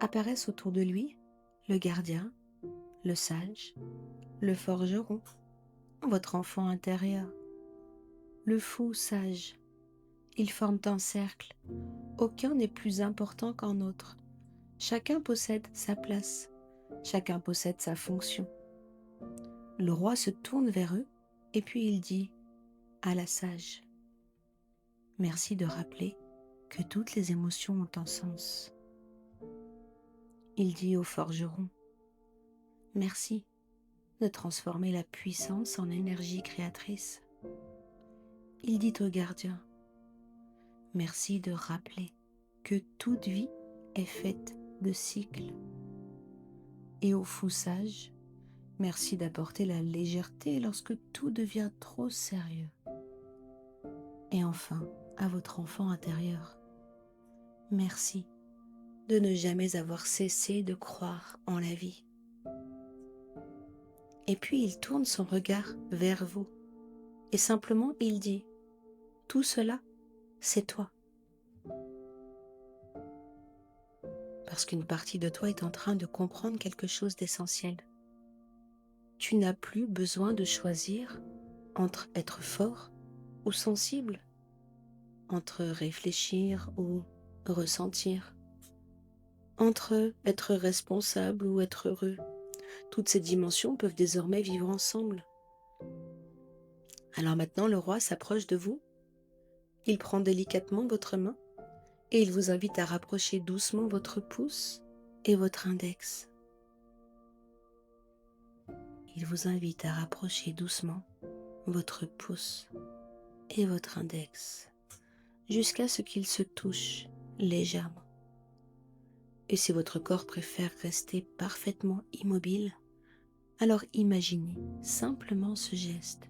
apparaissent autour de lui le gardien, le sage, le forgeron, votre enfant intérieur, le fou sage. Ils forment un cercle. Aucun n'est plus important qu'un autre. Chacun possède sa place. Chacun possède sa fonction. Le roi se tourne vers eux et puis il dit à la sage : merci de rappeler que toutes les émotions ont un sens. Il dit au forgeron : merci de transformer la puissance en énergie créatrice. Il dit au gardien : merci de rappeler que toute vie est faite de cycles. Et au fou sage, merci d'apporter la légèreté lorsque tout devient trop sérieux. Et enfin, à votre enfant intérieur, merci de ne jamais avoir cessé de croire en la vie. Et puis il tourne son regard vers vous et simplement il dit « Tout cela, c'est toi ». Parce qu'une partie de toi est en train de comprendre quelque chose d'essentiel. Tu n'as plus besoin de choisir entre être fort ou sensible, entre réfléchir ou ressentir, entre être responsable ou être heureux. Toutes ces dimensions peuvent désormais vivre ensemble. Alors maintenant, le roi s'approche de vous, il prend délicatement votre main et il vous invite à rapprocher doucement votre pouce et votre index. Il vous invite à rapprocher doucement votre pouce et votre index jusqu'à ce qu'ils se touchent légèrement. Et si votre corps préfère rester parfaitement immobile, alors imaginez simplement ce geste.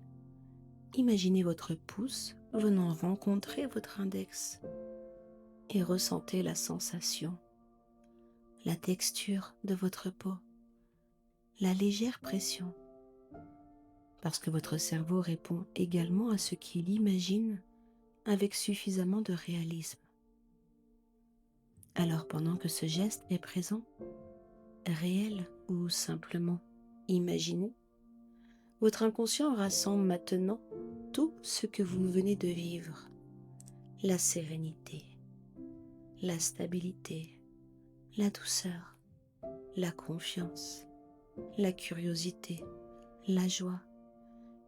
Imaginez votre pouce venant rencontrer votre index et ressentez la sensation, la texture de votre peau, la légère pression, parce que votre cerveau répond également à ce qu'il imagine avec suffisamment de réalisme. Alors pendant que ce geste est présent, réel ou simplement imaginé, votre inconscient rassemble maintenant tout ce que vous venez de vivre. La sérénité, la stabilité, la douceur, la confiance, la curiosité, la joie.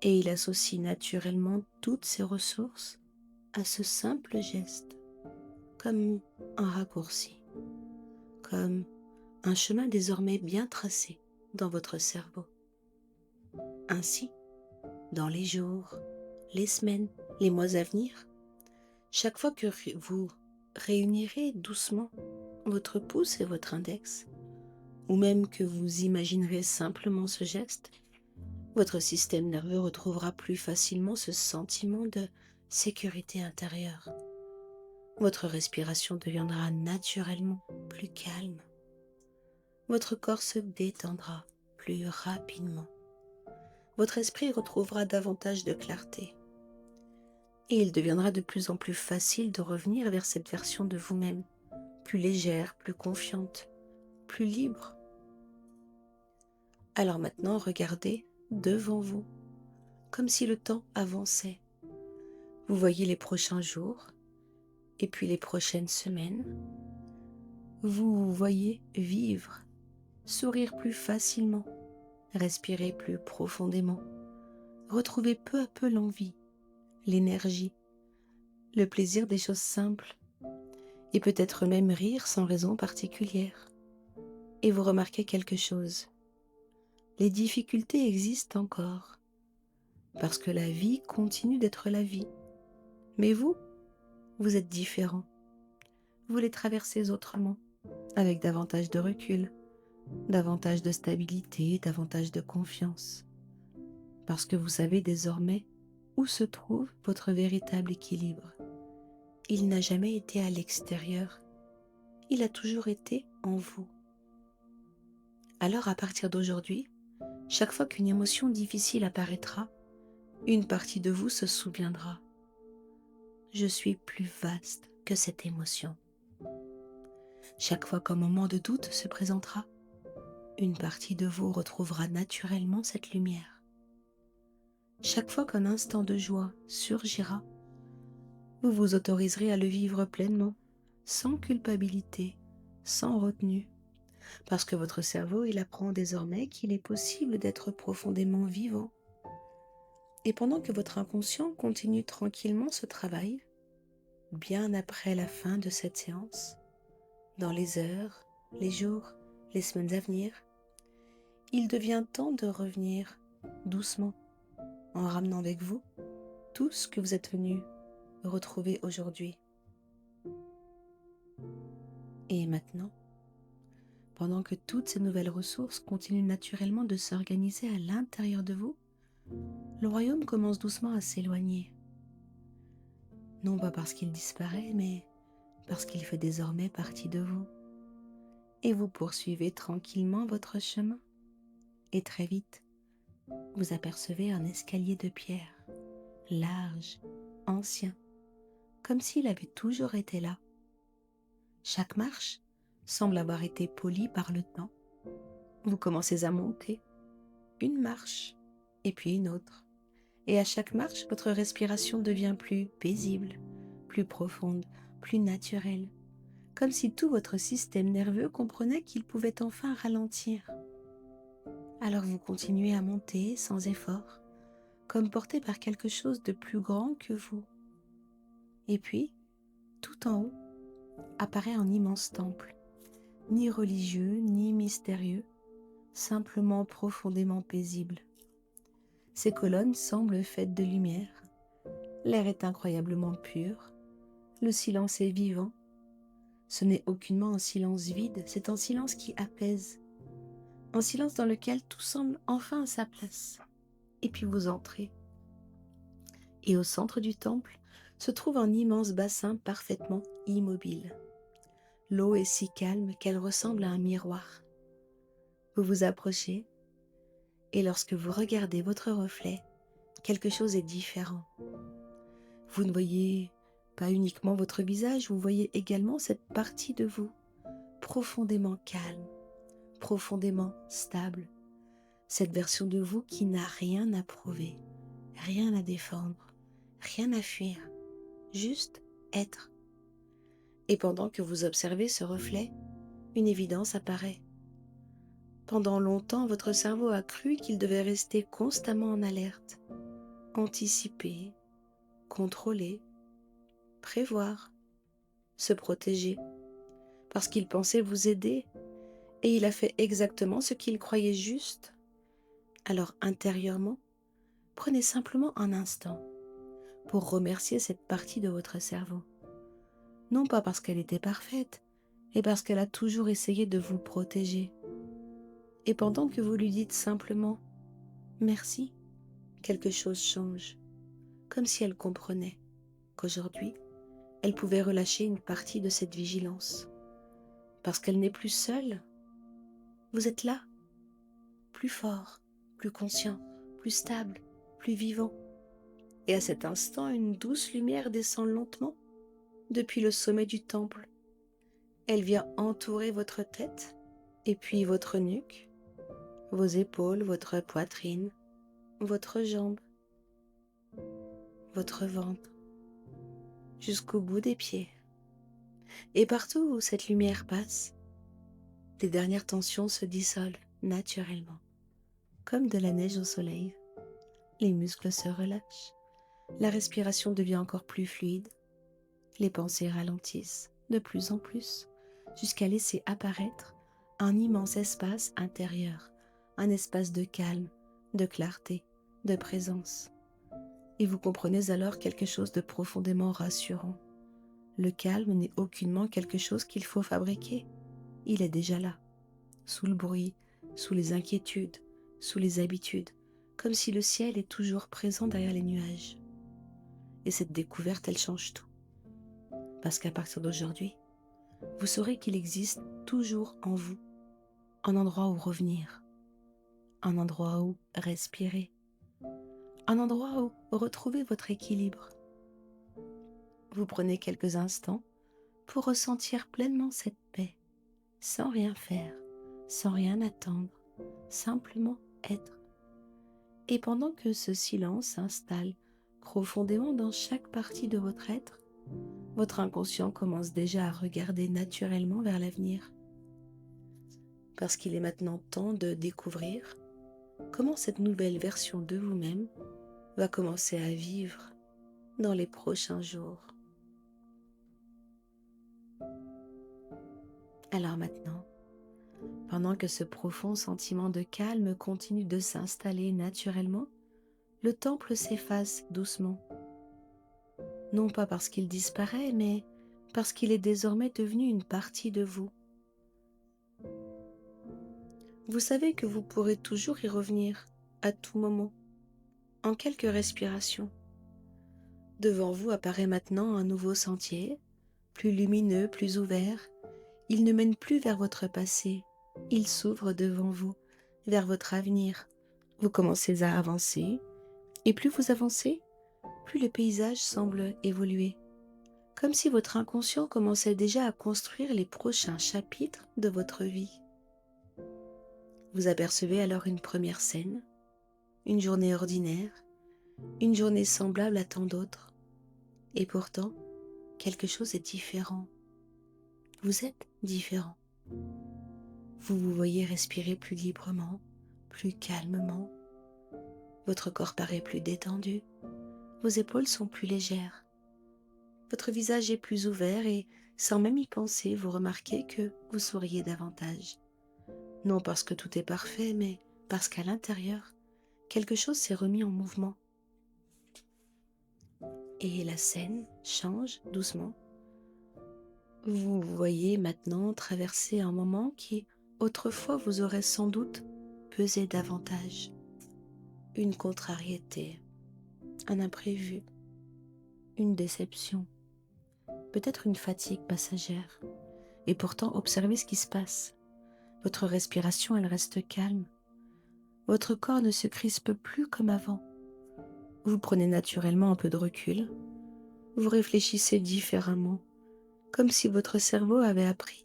Et il associe naturellement toutes ces ressources à ce simple geste, comme un raccourci, comme un chemin désormais bien tracé dans votre cerveau. Ainsi, dans les jours, les semaines, les mois à venir, chaque fois que vous réunirez doucement votre pouce et votre index, ou même que vous imaginerez simplement ce geste, votre système nerveux retrouvera plus facilement ce sentiment de sécurité intérieure. Votre respiration deviendra naturellement plus calme. Votre corps se détendra plus rapidement. Votre esprit retrouvera davantage de clarté. Et il deviendra de plus en plus facile de revenir vers cette version de vous-même, plus légère, plus confiante, plus libre. Alors maintenant, regardez devant vous, comme si le temps avançait. Vous voyez les prochains jours, et puis les prochaines semaines. Vous voyez vivre, sourire plus facilement, respirer plus profondément, retrouver peu à peu l'envie, l'énergie, le plaisir des choses simples, et peut-être même rire sans raison particulière. Et vous remarquez quelque chose. Les difficultés existent encore, parce que la vie continue d'être la vie. Mais vous êtes différent. Vous les traversez autrement, avec davantage de recul, davantage de stabilité, davantage de confiance. Parce que vous savez désormais où se trouve votre véritable équilibre. Il n'a jamais été à l'extérieur, il a toujours été en vous. Alors à partir d'aujourd'hui, chaque fois qu'une émotion difficile apparaîtra, une partie de vous se souviendra. Je suis plus vaste que cette émotion. Chaque fois qu'un moment de doute se présentera, une partie de vous retrouvera naturellement cette lumière. Chaque fois qu'un instant de joie surgira, vous vous autoriserez à le vivre pleinement, sans culpabilité, sans retenue, parce que votre cerveau, il apprend désormais qu'il est possible d'être profondément vivant. Et pendant que votre inconscient continue tranquillement ce travail, bien après la fin de cette séance, dans les heures, les jours, les semaines à venir, il devient temps de revenir doucement, en ramenant avec vous tout ce que vous êtes venu retrouver aujourd'hui. Et maintenant, pendant que toutes ces nouvelles ressources continuent naturellement de s'organiser à l'intérieur de vous, le royaume commence doucement à s'éloigner. Non pas parce qu'il disparaît, mais parce qu'il fait désormais partie de vous. Et vous poursuivez tranquillement votre chemin. Et très vite, vous apercevez un escalier de pierre, large, ancien, comme s'il avait toujours été là. Chaque marche semble avoir été polie par le temps. Vous commencez à monter, une marche, et puis une autre. Et à chaque marche, votre respiration devient plus paisible, plus profonde, plus naturelle, comme si tout votre système nerveux comprenait qu'il pouvait enfin ralentir. Alors vous continuez à monter sans effort, comme porté par quelque chose de plus grand que vous. Et puis, tout en haut, apparaît un immense temple, ni religieux, ni mystérieux, simplement profondément paisible. Ces colonnes semblent faites de lumière, l'air est incroyablement pur, le silence est vivant. Ce n'est aucunement un silence vide, c'est un silence qui apaise, un silence dans lequel tout semble enfin à sa place. Et puis vous entrez. Et au centre du temple se trouve un immense bassin parfaitement immobile. L'eau est si calme qu'elle ressemble à un miroir. Vous vous approchez et lorsque vous regardez votre reflet, quelque chose est différent. Vous ne voyez pas uniquement votre visage, vous voyez également cette partie de vous, profondément calme, profondément stable. Cette version de vous qui n'a rien à prouver, rien à défendre, rien à fuir, juste être. Et pendant que vous observez ce reflet, une évidence apparaît. Pendant longtemps, votre cerveau a cru qu'il devait rester constamment en alerte, anticiper, contrôler, prévoir, se protéger, parce qu'il pensait vous aider, et il a fait exactement ce qu'il croyait juste. Alors intérieurement, prenez simplement un instant pour remercier cette partie de votre cerveau. Non pas parce qu'elle était parfaite, mais parce qu'elle a toujours essayé de vous protéger. Et pendant que vous lui dites simplement « merci », quelque chose change, comme si elle comprenait qu'aujourd'hui, elle pouvait relâcher une partie de cette vigilance. Parce qu'elle n'est plus seule, vous êtes là, plus fort, plus conscient, plus stable, plus vivant. Et à cet instant, une douce lumière descend lentement depuis le sommet du temple. Elle vient entourer votre tête, et puis votre nuque, vos épaules, votre poitrine, votre jambe, votre ventre, jusqu'au bout des pieds. Et partout où cette lumière passe, les dernières tensions se dissolvent naturellement, comme de la neige au soleil. Les muscles se relâchent, la respiration devient encore plus fluide, les pensées ralentissent de plus en plus, jusqu'à laisser apparaître un immense espace intérieur, un espace de calme, de clarté, de présence. Et vous comprenez alors quelque chose de profondément rassurant. Le calme n'est aucunement quelque chose qu'il faut fabriquer. Il est déjà là, sous le bruit, sous les inquiétudes, sous les habitudes, comme si le ciel est toujours présent derrière les nuages. Et cette découverte, elle change tout. Parce qu'à partir d'aujourd'hui, vous saurez qu'il existe toujours en vous un endroit où revenir, un endroit où respirer, un endroit où retrouver votre équilibre. Vous prenez quelques instants pour ressentir pleinement cette paix, sans rien faire, sans rien attendre, simplement être. Et pendant que ce silence s'installe profondément dans chaque partie de votre être, votre inconscient commence déjà à regarder naturellement vers l'avenir. Parce qu'il est maintenant temps de découvrir comment cette nouvelle version de vous-même va commencer à vivre dans les prochains jours. Alors maintenant, pendant que ce profond sentiment de calme continue de s'installer naturellement, le temple s'efface doucement. Non pas parce qu'il disparaît, mais parce qu'il est désormais devenu une partie de vous. Vous savez que vous pourrez toujours y revenir, à tout moment, en quelques respirations. Devant vous apparaît maintenant un nouveau sentier, plus lumineux, plus ouvert. Il ne mène plus vers votre passé, il s'ouvre devant vous, vers votre avenir. Vous commencez à avancer, et plus vous avancez, plus le paysage semble évoluer, comme si votre inconscient commençait déjà à construire les prochains chapitres de votre vie. Vous apercevez alors une première scène, une journée ordinaire, une journée semblable à tant d'autres, et pourtant, quelque chose est différent. Vous êtes différent. Vous vous voyez respirer plus librement, plus calmement. Votre corps paraît plus détendu. Vos épaules sont plus légères. Votre visage est plus ouvert et, sans même y penser, vous remarquez que vous souriez davantage. Non parce que tout est parfait, mais parce qu'à l'intérieur, quelque chose s'est remis en mouvement. Et la scène change doucement. Vous voyez maintenant traverser un moment qui, autrefois, vous aurait sans doute pesé davantage. Une contrariété, un imprévu, une déception, peut-être une fatigue passagère. Et pourtant, observez ce qui se passe. Votre respiration, elle reste calme. Votre corps ne se crispe plus comme avant. Vous prenez naturellement un peu de recul. Vous réfléchissez différemment, comme si votre cerveau avait appris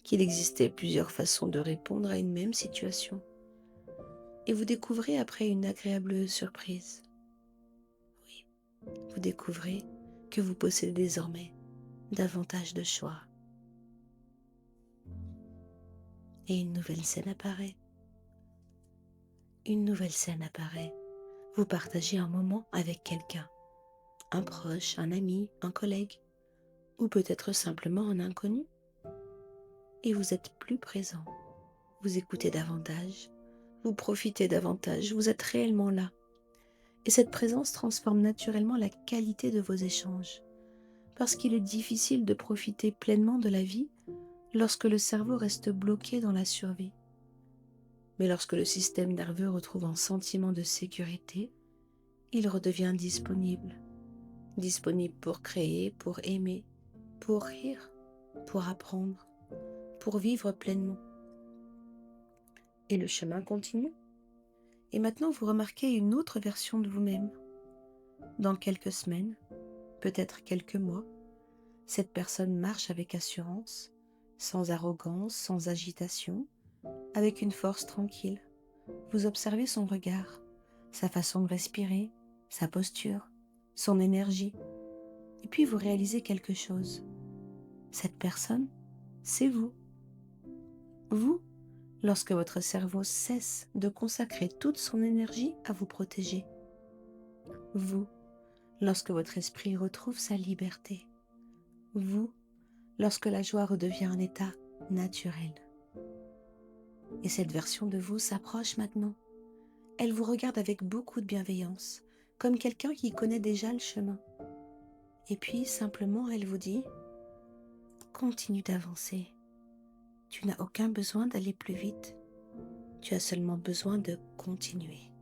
qu'il existait plusieurs façons de répondre à une même situation. Et vous découvrez après une agréable surprise. Oui, vous découvrez que vous possédez désormais davantage de choix. Et une nouvelle scène apparaît. Une nouvelle scène apparaît. Vous partagez un moment avec quelqu'un, un proche, un ami, un collègue, ou peut-être simplement un inconnu. Et vous êtes plus présent. Vous écoutez davantage, vous profitez davantage, vous êtes réellement là. Et cette présence transforme naturellement la qualité de vos échanges, parce qu'il est difficile de profiter pleinement de la vie lorsque le cerveau reste bloqué dans la survie. Mais lorsque le système nerveux retrouve un sentiment de sécurité, il redevient disponible. Disponible pour créer, pour aimer, pour rire, pour apprendre, pour vivre pleinement. Et le chemin continue. Et maintenant, vous remarquez une autre version de vous-même. Dans quelques semaines, peut-être quelques mois, cette personne marche avec assurance, sans arrogance, sans agitation, avec une force tranquille. Vous observez son regard, sa façon de respirer, sa posture, son énergie. Et puis vous réalisez quelque chose. Cette personne, c'est vous. Vous, lorsque votre cerveau cesse de consacrer toute son énergie à vous protéger. Vous, lorsque votre esprit retrouve sa liberté. Vous, lorsque la joie redevient un état naturel. Et cette version de vous s'approche maintenant. Elle vous regarde avec beaucoup de bienveillance, comme quelqu'un qui connaît déjà le chemin. Et puis, simplement, elle vous dit « Continue d'avancer. Tu n'as aucun besoin d'aller plus vite. Tu as seulement besoin de continuer. »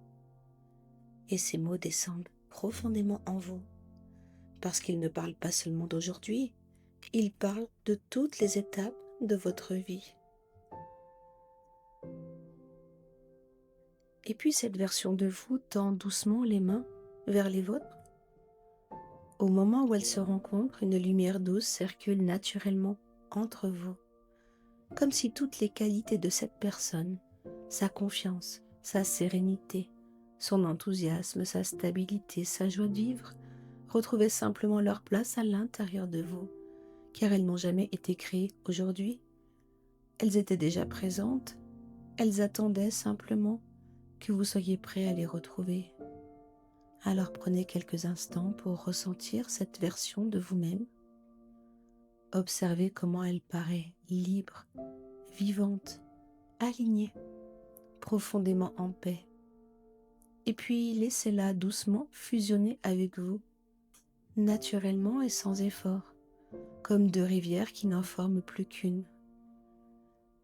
Et ces mots descendent profondément en vous, parce qu'ils ne parlent pas seulement d'aujourd'hui, ils parlent de toutes les étapes de votre vie. Et puis cette version de vous tend doucement les mains vers les vôtres. Au moment où elles se rencontrent, une lumière douce circule naturellement entre vous, comme si toutes les qualités de cette personne, sa confiance, sa sérénité, son enthousiasme, sa stabilité, sa joie de vivre, retrouvaient simplement leur place à l'intérieur de vous, car elles n'ont jamais été créées aujourd'hui. Elles étaient déjà présentes, elles attendaient simplement que vous soyez prêt à les retrouver. Alors prenez quelques instants pour ressentir cette version de vous-même. Observez comment elle paraît libre, vivante, alignée, profondément en paix. Et puis laissez-la doucement fusionner avec vous, naturellement et sans effort, comme deux rivières qui n'en forment plus qu'une.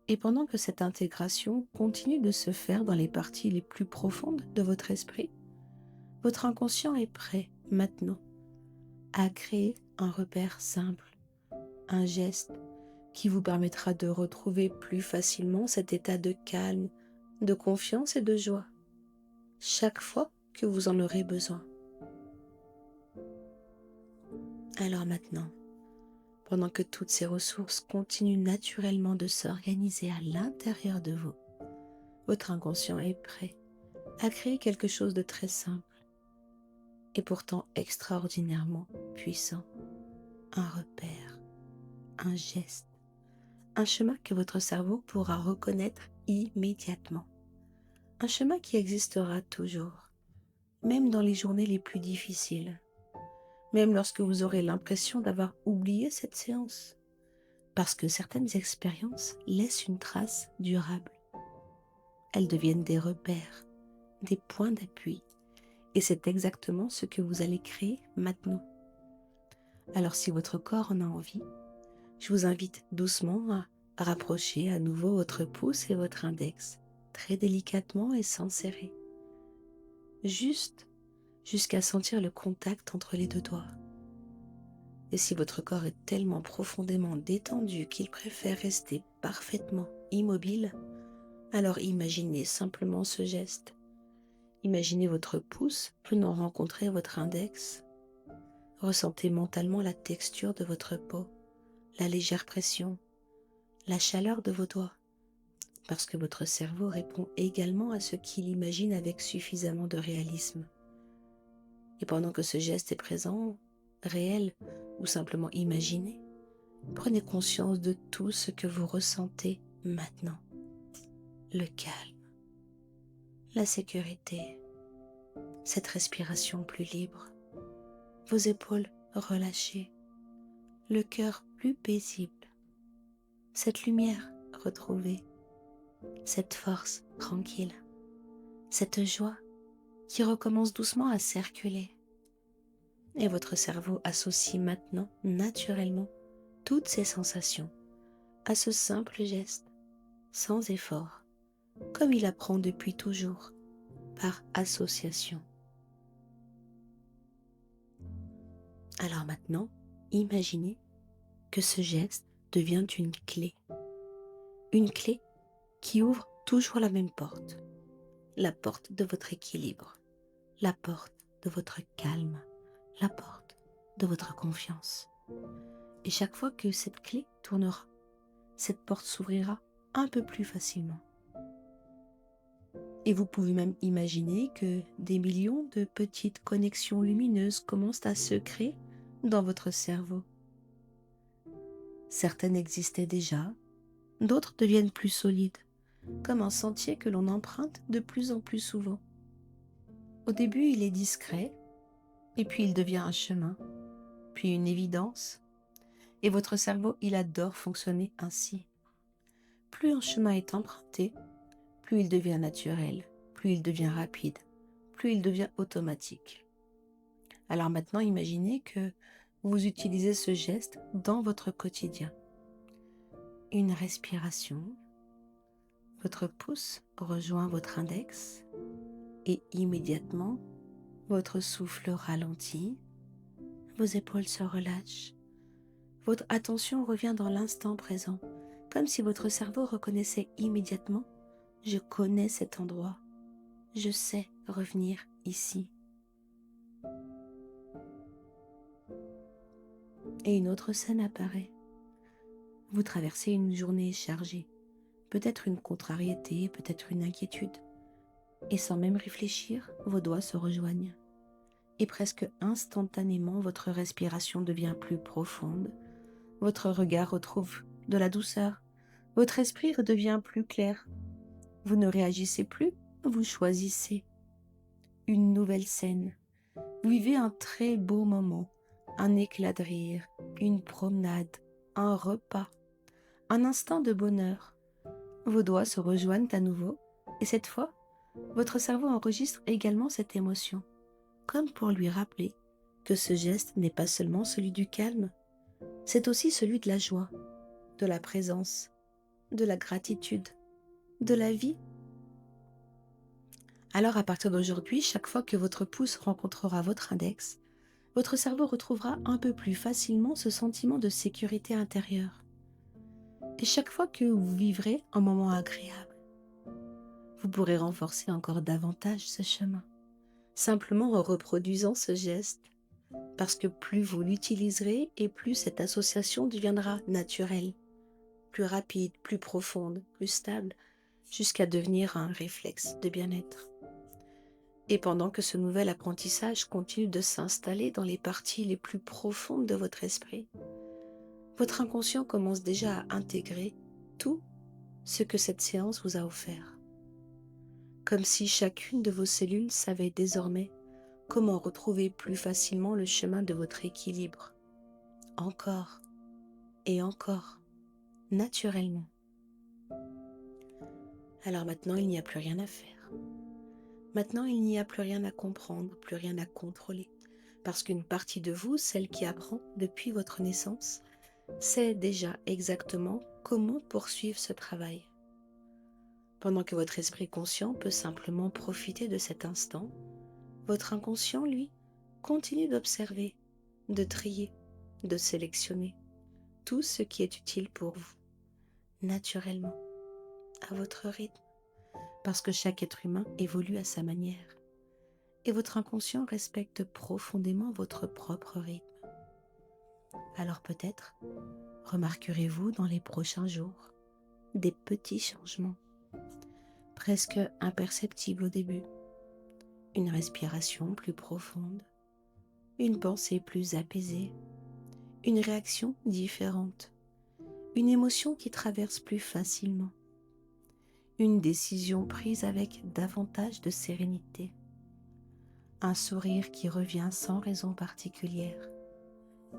Et pendant que cette intégration continue de se faire dans les parties les plus profondes de votre esprit, votre inconscient est prêt maintenant à créer un repère simple, un geste qui vous permettra de retrouver plus facilement cet état de calme, de confiance et de joie, chaque fois que vous en aurez besoin. Alors maintenant, pendant que toutes ces ressources continuent naturellement de s'organiser à l'intérieur de vous, votre inconscient est prêt à créer quelque chose de très simple et pourtant extraordinairement puissant. Un repère, un geste, un chemin que votre cerveau pourra reconnaître immédiatement. Un chemin qui existera toujours, même dans les journées les plus difficiles, même lorsque vous aurez l'impression d'avoir oublié cette séance, parce que certaines expériences laissent une trace durable. Elles deviennent des repères, des points d'appui, et c'est exactement ce que vous allez créer maintenant. Alors si votre corps en a envie, je vous invite doucement à rapprocher à nouveau votre pouce et votre index, très délicatement et sans serrer. Juste jusqu'à sentir le contact entre les deux doigts. Et si votre corps est tellement profondément détendu qu'il préfère rester parfaitement immobile, alors imaginez simplement ce geste. Imaginez votre pouce venant rencontrer votre index. Ressentez mentalement la texture de votre peau, la légère pression, la chaleur de vos doigts, parce que votre cerveau répond également à ce qu'il imagine avec suffisamment de réalisme. Et pendant que ce geste est présent, réel ou simplement imaginé, prenez conscience de tout ce que vous ressentez maintenant. Le calme, la sécurité, cette respiration plus libre, vos épaules relâchées, le cœur plus paisible, cette lumière retrouvée, cette force tranquille, cette joie qui recommence doucement à circuler. Et votre cerveau associe maintenant naturellement toutes ces sensations à ce simple geste, sans effort, comme il apprend depuis toujours, par association. Alors maintenant, imaginez que ce geste devient une clé qui ouvre toujours la même porte, la porte de votre équilibre, la porte de votre calme, la porte de votre confiance. Et chaque fois que cette clé tournera, cette porte s'ouvrira un peu plus facilement. Et vous pouvez même imaginer que des millions de petites connexions lumineuses commencent à se créer dans votre cerveau. Certaines existaient déjà, d'autres deviennent plus solides, comme un sentier que l'on emprunte de plus en plus souvent. Au début, il est discret, et puis il devient un chemin, puis une évidence, et votre cerveau, il adore fonctionner ainsi. Plus un chemin est emprunté, plus il devient naturel, plus il devient rapide, plus il devient automatique. Alors maintenant, imaginez que vous utilisez ce geste dans votre quotidien. Une respiration, votre pouce rejoint votre index et immédiatement, votre souffle ralentit, vos épaules se relâchent, votre attention revient dans l'instant présent, comme si votre cerveau reconnaissait immédiatement « Je connais cet endroit, je sais revenir ici ». Et une autre scène apparaît. Vous traversez une journée chargée, peut-être une contrariété, peut-être une inquiétude. Et sans même réfléchir, vos doigts se rejoignent. Et presque instantanément, votre respiration devient plus profonde. Votre regard retrouve de la douceur. Votre esprit redevient plus clair. Vous ne réagissez plus, vous choisissez. Une nouvelle scène. Vous vivez un très beau moment, un éclat de rire, une promenade, un repas, un instant de bonheur. Vos doigts se rejoignent à nouveau et cette fois, votre cerveau enregistre également cette émotion, comme pour lui rappeler que ce geste n'est pas seulement celui du calme, c'est aussi celui de la joie, de la présence, de la gratitude, de la vie. Alors à partir d'aujourd'hui, chaque fois que votre pouce rencontrera votre index, votre cerveau retrouvera un peu plus facilement ce sentiment de sécurité intérieure. Et chaque fois que vous vivrez un moment agréable, vous pourrez renforcer encore davantage ce chemin, simplement en reproduisant ce geste, parce que plus vous l'utiliserez et plus cette association deviendra naturelle, plus rapide, plus profonde, plus stable, jusqu'à devenir un réflexe de bien-être. Et pendant que ce nouvel apprentissage continue de s'installer dans les parties les plus profondes de votre esprit, votre inconscient commence déjà à intégrer tout ce que cette séance vous a offert. Comme si chacune de vos cellules savait désormais comment retrouver plus facilement le chemin de votre équilibre. Encore et encore, naturellement. Alors maintenant, il n'y a plus rien à faire. Maintenant, il n'y a plus rien à comprendre, plus rien à contrôler. Parce qu'une partie de vous, celle qui apprend depuis votre naissance, sait déjà exactement comment poursuivre ce travail. Pendant que votre esprit conscient peut simplement profiter de cet instant, votre inconscient, lui, continue d'observer, de trier, de sélectionner tout ce qui est utile pour vous, naturellement, à votre rythme, parce que chaque être humain évolue à sa manière, et votre inconscient respecte profondément votre propre rythme. Alors peut-être remarquerez-vous dans les prochains jours des petits changements, presque imperceptibles au début, une respiration plus profonde, une pensée plus apaisée, une réaction différente, une émotion qui traverse plus facilement, une décision prise avec davantage de sérénité, un sourire qui revient sans raison particulière.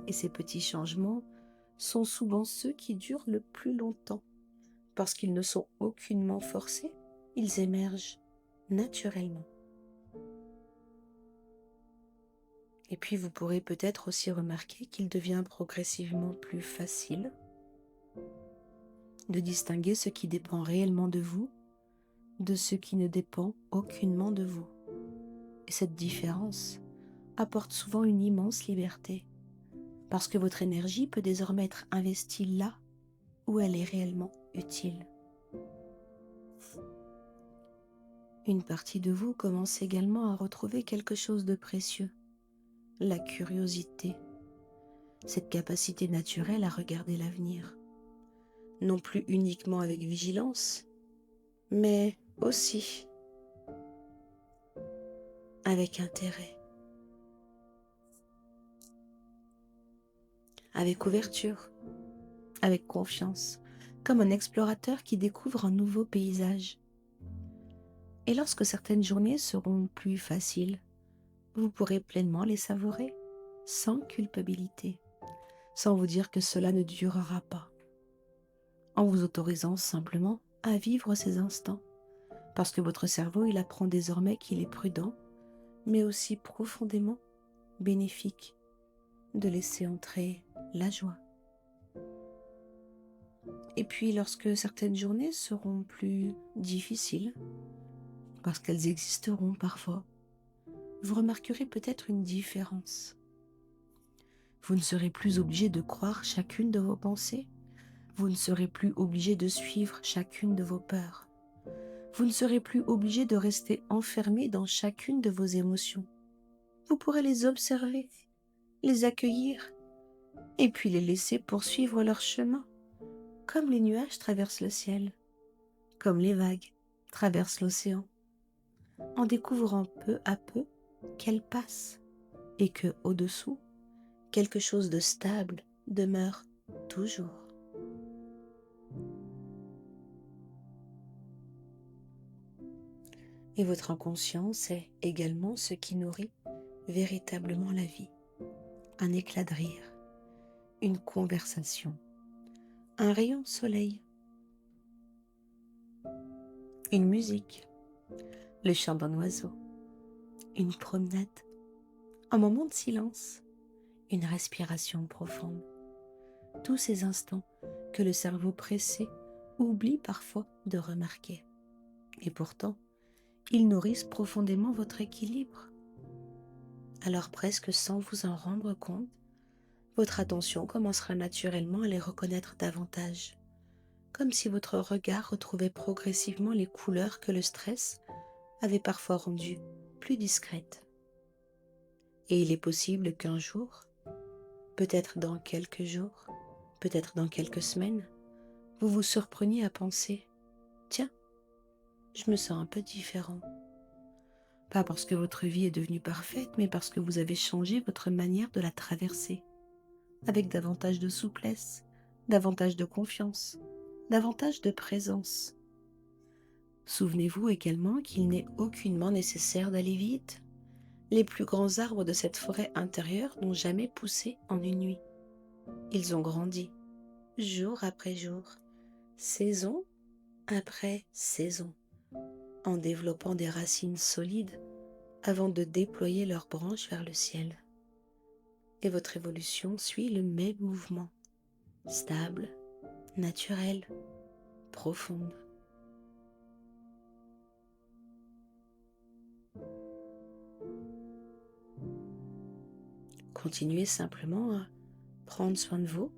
Et ces petits changements sont souvent ceux qui durent le plus longtemps, parce qu'ils ne sont aucunement forcés, ils émergent naturellement. Et puis vous pourrez peut-être aussi remarquer qu'il devient progressivement plus facile de distinguer ce qui dépend réellement de vous de ce qui ne dépend aucunement de vous. Et cette différence apporte souvent une immense liberté, parce que votre énergie peut désormais être investie là où elle est réellement utile. Une partie de vous commence également à retrouver quelque chose de précieux, la curiosité, cette capacité naturelle à regarder l'avenir, non plus uniquement avec vigilance, mais aussi avec intérêt, avec ouverture, avec confiance, comme un explorateur qui découvre un nouveau paysage. Et lorsque certaines journées seront plus faciles, vous pourrez pleinement les savourer, sans culpabilité, sans vous dire que cela ne durera pas, en vous autorisant simplement à vivre ces instants, parce que votre cerveau, il apprend désormais qu'il est prudent, mais aussi profondément bénéfique de laisser entrer la joie. Et puis lorsque certaines journées seront plus difficiles, parce qu'elles existeront parfois, vous remarquerez peut-être une différence. Vous ne serez plus obligé de croire chacune de vos pensées. Vous ne serez plus obligé de suivre chacune de vos peurs. Vous ne serez plus obligé de rester enfermé dans chacune de vos émotions. Vous pourrez les observer, les accueillir, et puis les laisser poursuivre leur chemin, comme les nuages traversent le ciel, comme les vagues traversent l'océan, en découvrant peu à peu qu'elles passent et que, au-dessous, quelque chose de stable demeure toujours. Et votre inconscient, c'est également ce qui nourrit véritablement la vie. Un éclat de rire, une conversation, un rayon de soleil, une musique, le chant d'un oiseau, une promenade, un moment de silence, une respiration profonde. tous ces instants que le cerveau pressé oublie parfois de remarquer. Et pourtant, ils nourrissent profondément votre équilibre. Alors presque sans vous en rendre compte, votre attention commencera naturellement à les reconnaître davantage, comme si votre regard retrouvait progressivement les couleurs que le stress avait parfois rendues plus discrètes. Et il est possible qu'un jour, peut-être dans quelques jours, peut-être dans quelques semaines, vous vous surpreniez à penser « Tiens, je me sens un peu différent ». Pas parce que votre vie est devenue parfaite, mais parce que vous avez changé votre manière de la traverser, avec davantage de souplesse, davantage de confiance, davantage de présence. Souvenez-vous également qu'il n'est aucunement nécessaire d'aller vite. Les plus grands arbres de cette forêt intérieure n'ont jamais poussé en une nuit. Ils ont grandi, jour après jour, saison après saison, en développant des racines solides avant de déployer leurs branches vers le ciel. Et votre évolution suit le même mouvement, stable, naturelle, profonde. Continuez simplement à prendre soin de vous,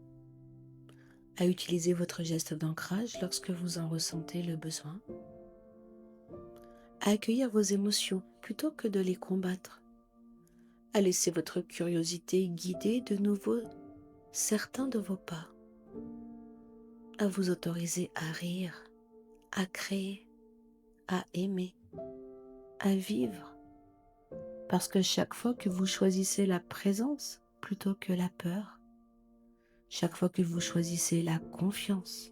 à utiliser votre geste d'ancrage lorsque vous en ressentez le besoin, à accueillir vos émotions plutôt que de les combattre, à laisser votre curiosité guider de nouveau certains de vos pas, à vous autoriser à rire, à créer, à aimer, à vivre. Parce que chaque fois que vous choisissez la présence plutôt que la peur, chaque fois que vous choisissez la confiance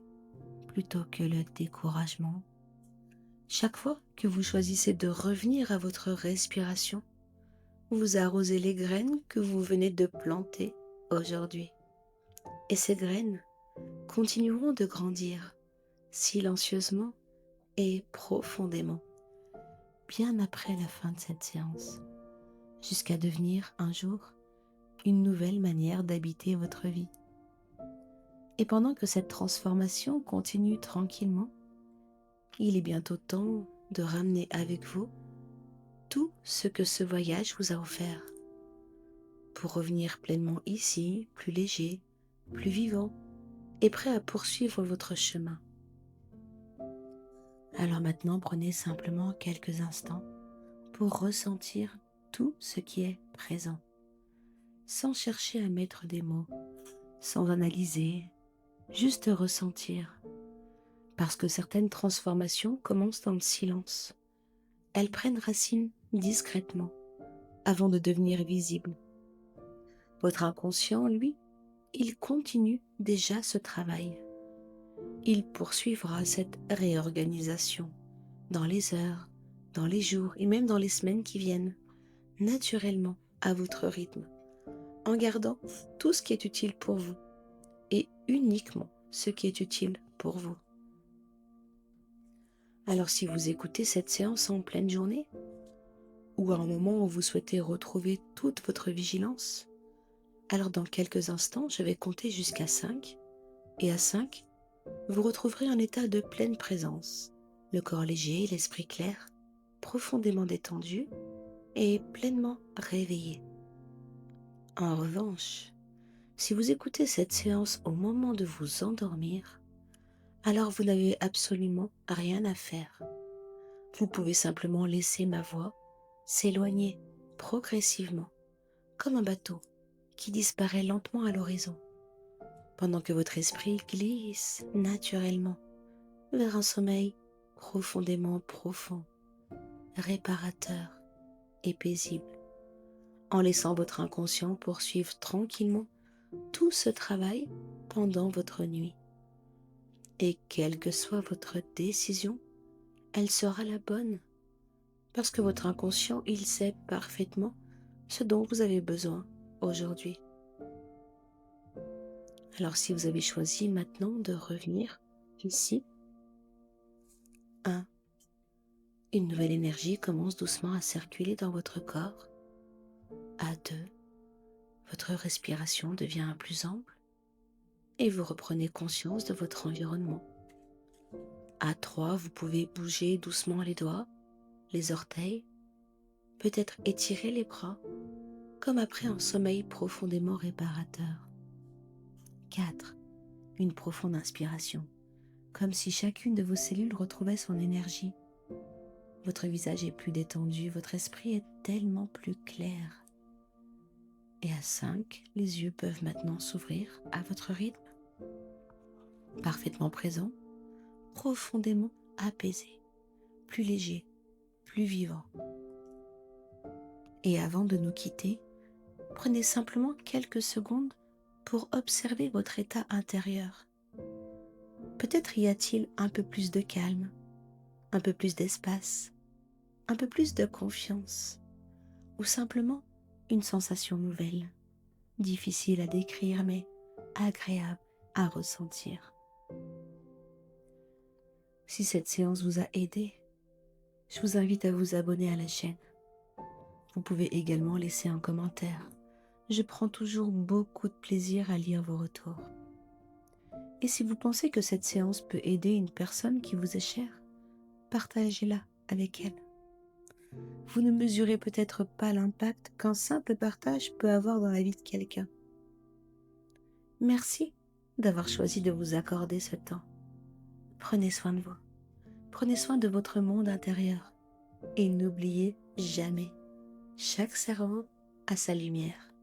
plutôt que le découragement, chaque fois que vous choisissez de revenir à votre respiration, vous arrosez les graines que vous venez de planter aujourd'hui. Et ces graines continueront de grandir silencieusement et profondément, bien après la fin de cette séance, jusqu'à devenir un jour une nouvelle manière d'habiter votre vie. Et pendant que cette transformation continue tranquillement, il est bientôt temps de ramener avec vous tout ce que ce voyage vous a offert, pour revenir pleinement ici, plus léger, plus vivant et prêt à poursuivre votre chemin. Alors maintenant, prenez simplement quelques instants pour ressentir tout ce qui est présent, sans chercher à mettre des mots, sans analyser, juste ressentir. Parce que certaines transformations commencent dans le silence. Elles prennent racine discrètement, avant de devenir visibles. Votre inconscient, lui, il continue déjà ce travail. Il poursuivra cette réorganisation dans les heures, dans les jours et même dans les semaines qui viennent, naturellement à votre rythme, en gardant tout ce qui est utile pour vous et uniquement ce qui est utile pour vous. Alors si vous écoutez cette séance en pleine journée, ou à un moment où vous souhaitez retrouver toute votre vigilance, alors dans quelques instants, je vais compter jusqu'à 5, et à 5, vous retrouverez un état de pleine présence, le corps léger, l'esprit clair, profondément détendu et pleinement réveillé. En revanche, si vous écoutez cette séance au moment de vous endormir, alors vous n'avez absolument rien à faire. Vous pouvez simplement laisser ma voix s'éloigner progressivement, comme un bateau qui disparaît lentement à l'horizon, pendant que votre esprit glisse naturellement vers un sommeil profondément profond, réparateur et paisible, en laissant votre inconscient poursuivre tranquillement tout ce travail pendant votre nuit. Et quelle que soit votre décision, elle sera la bonne, parce que votre inconscient, il sait parfaitement ce dont vous avez besoin aujourd'hui. Alors si vous avez choisi maintenant de revenir ici, 1. Une nouvelle énergie commence doucement à circuler dans votre corps. À 2, votre respiration devient plus ample. et vous reprenez conscience de votre environnement. À 3, vous pouvez bouger doucement les doigts, les orteils, peut-être étirer les bras, comme après un sommeil profondément réparateur. 4, une profonde inspiration, comme si chacune de vos cellules retrouvait son énergie. Votre visage est plus détendu, votre esprit est tellement plus clair. Et à 5, les yeux peuvent maintenant s'ouvrir à votre rythme, parfaitement présent, profondément apaisé, plus léger, plus vivant. Et avant de nous quitter, prenez simplement quelques secondes pour observer votre état intérieur. Peut-être y a-t-il un peu plus de calme, un peu plus d'espace, un peu plus de confiance, ou simplement une sensation nouvelle, difficile à décrire mais agréable à ressentir. Si cette séance vous a aidé, je vous invite à vous abonner à la chaîne. Vous pouvez également laisser un commentaire. Je prends toujours beaucoup de plaisir à lire vos retours. Et si vous pensez que cette séance peut aider une personne qui vous est chère, partagez-la avec elle. Vous ne mesurez peut-être pas l'impact qu'un simple partage peut avoir dans la vie de quelqu'un. Merci d'avoir choisi de vous accorder ce temps. Prenez soin de vous. Prenez soin de votre monde intérieur. Et n'oubliez jamais, chaque cerveau a sa lumière.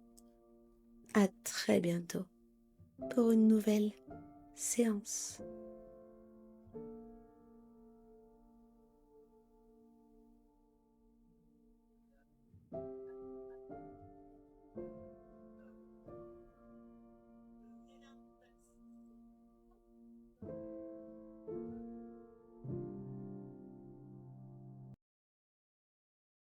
À très bientôt pour une nouvelle séance.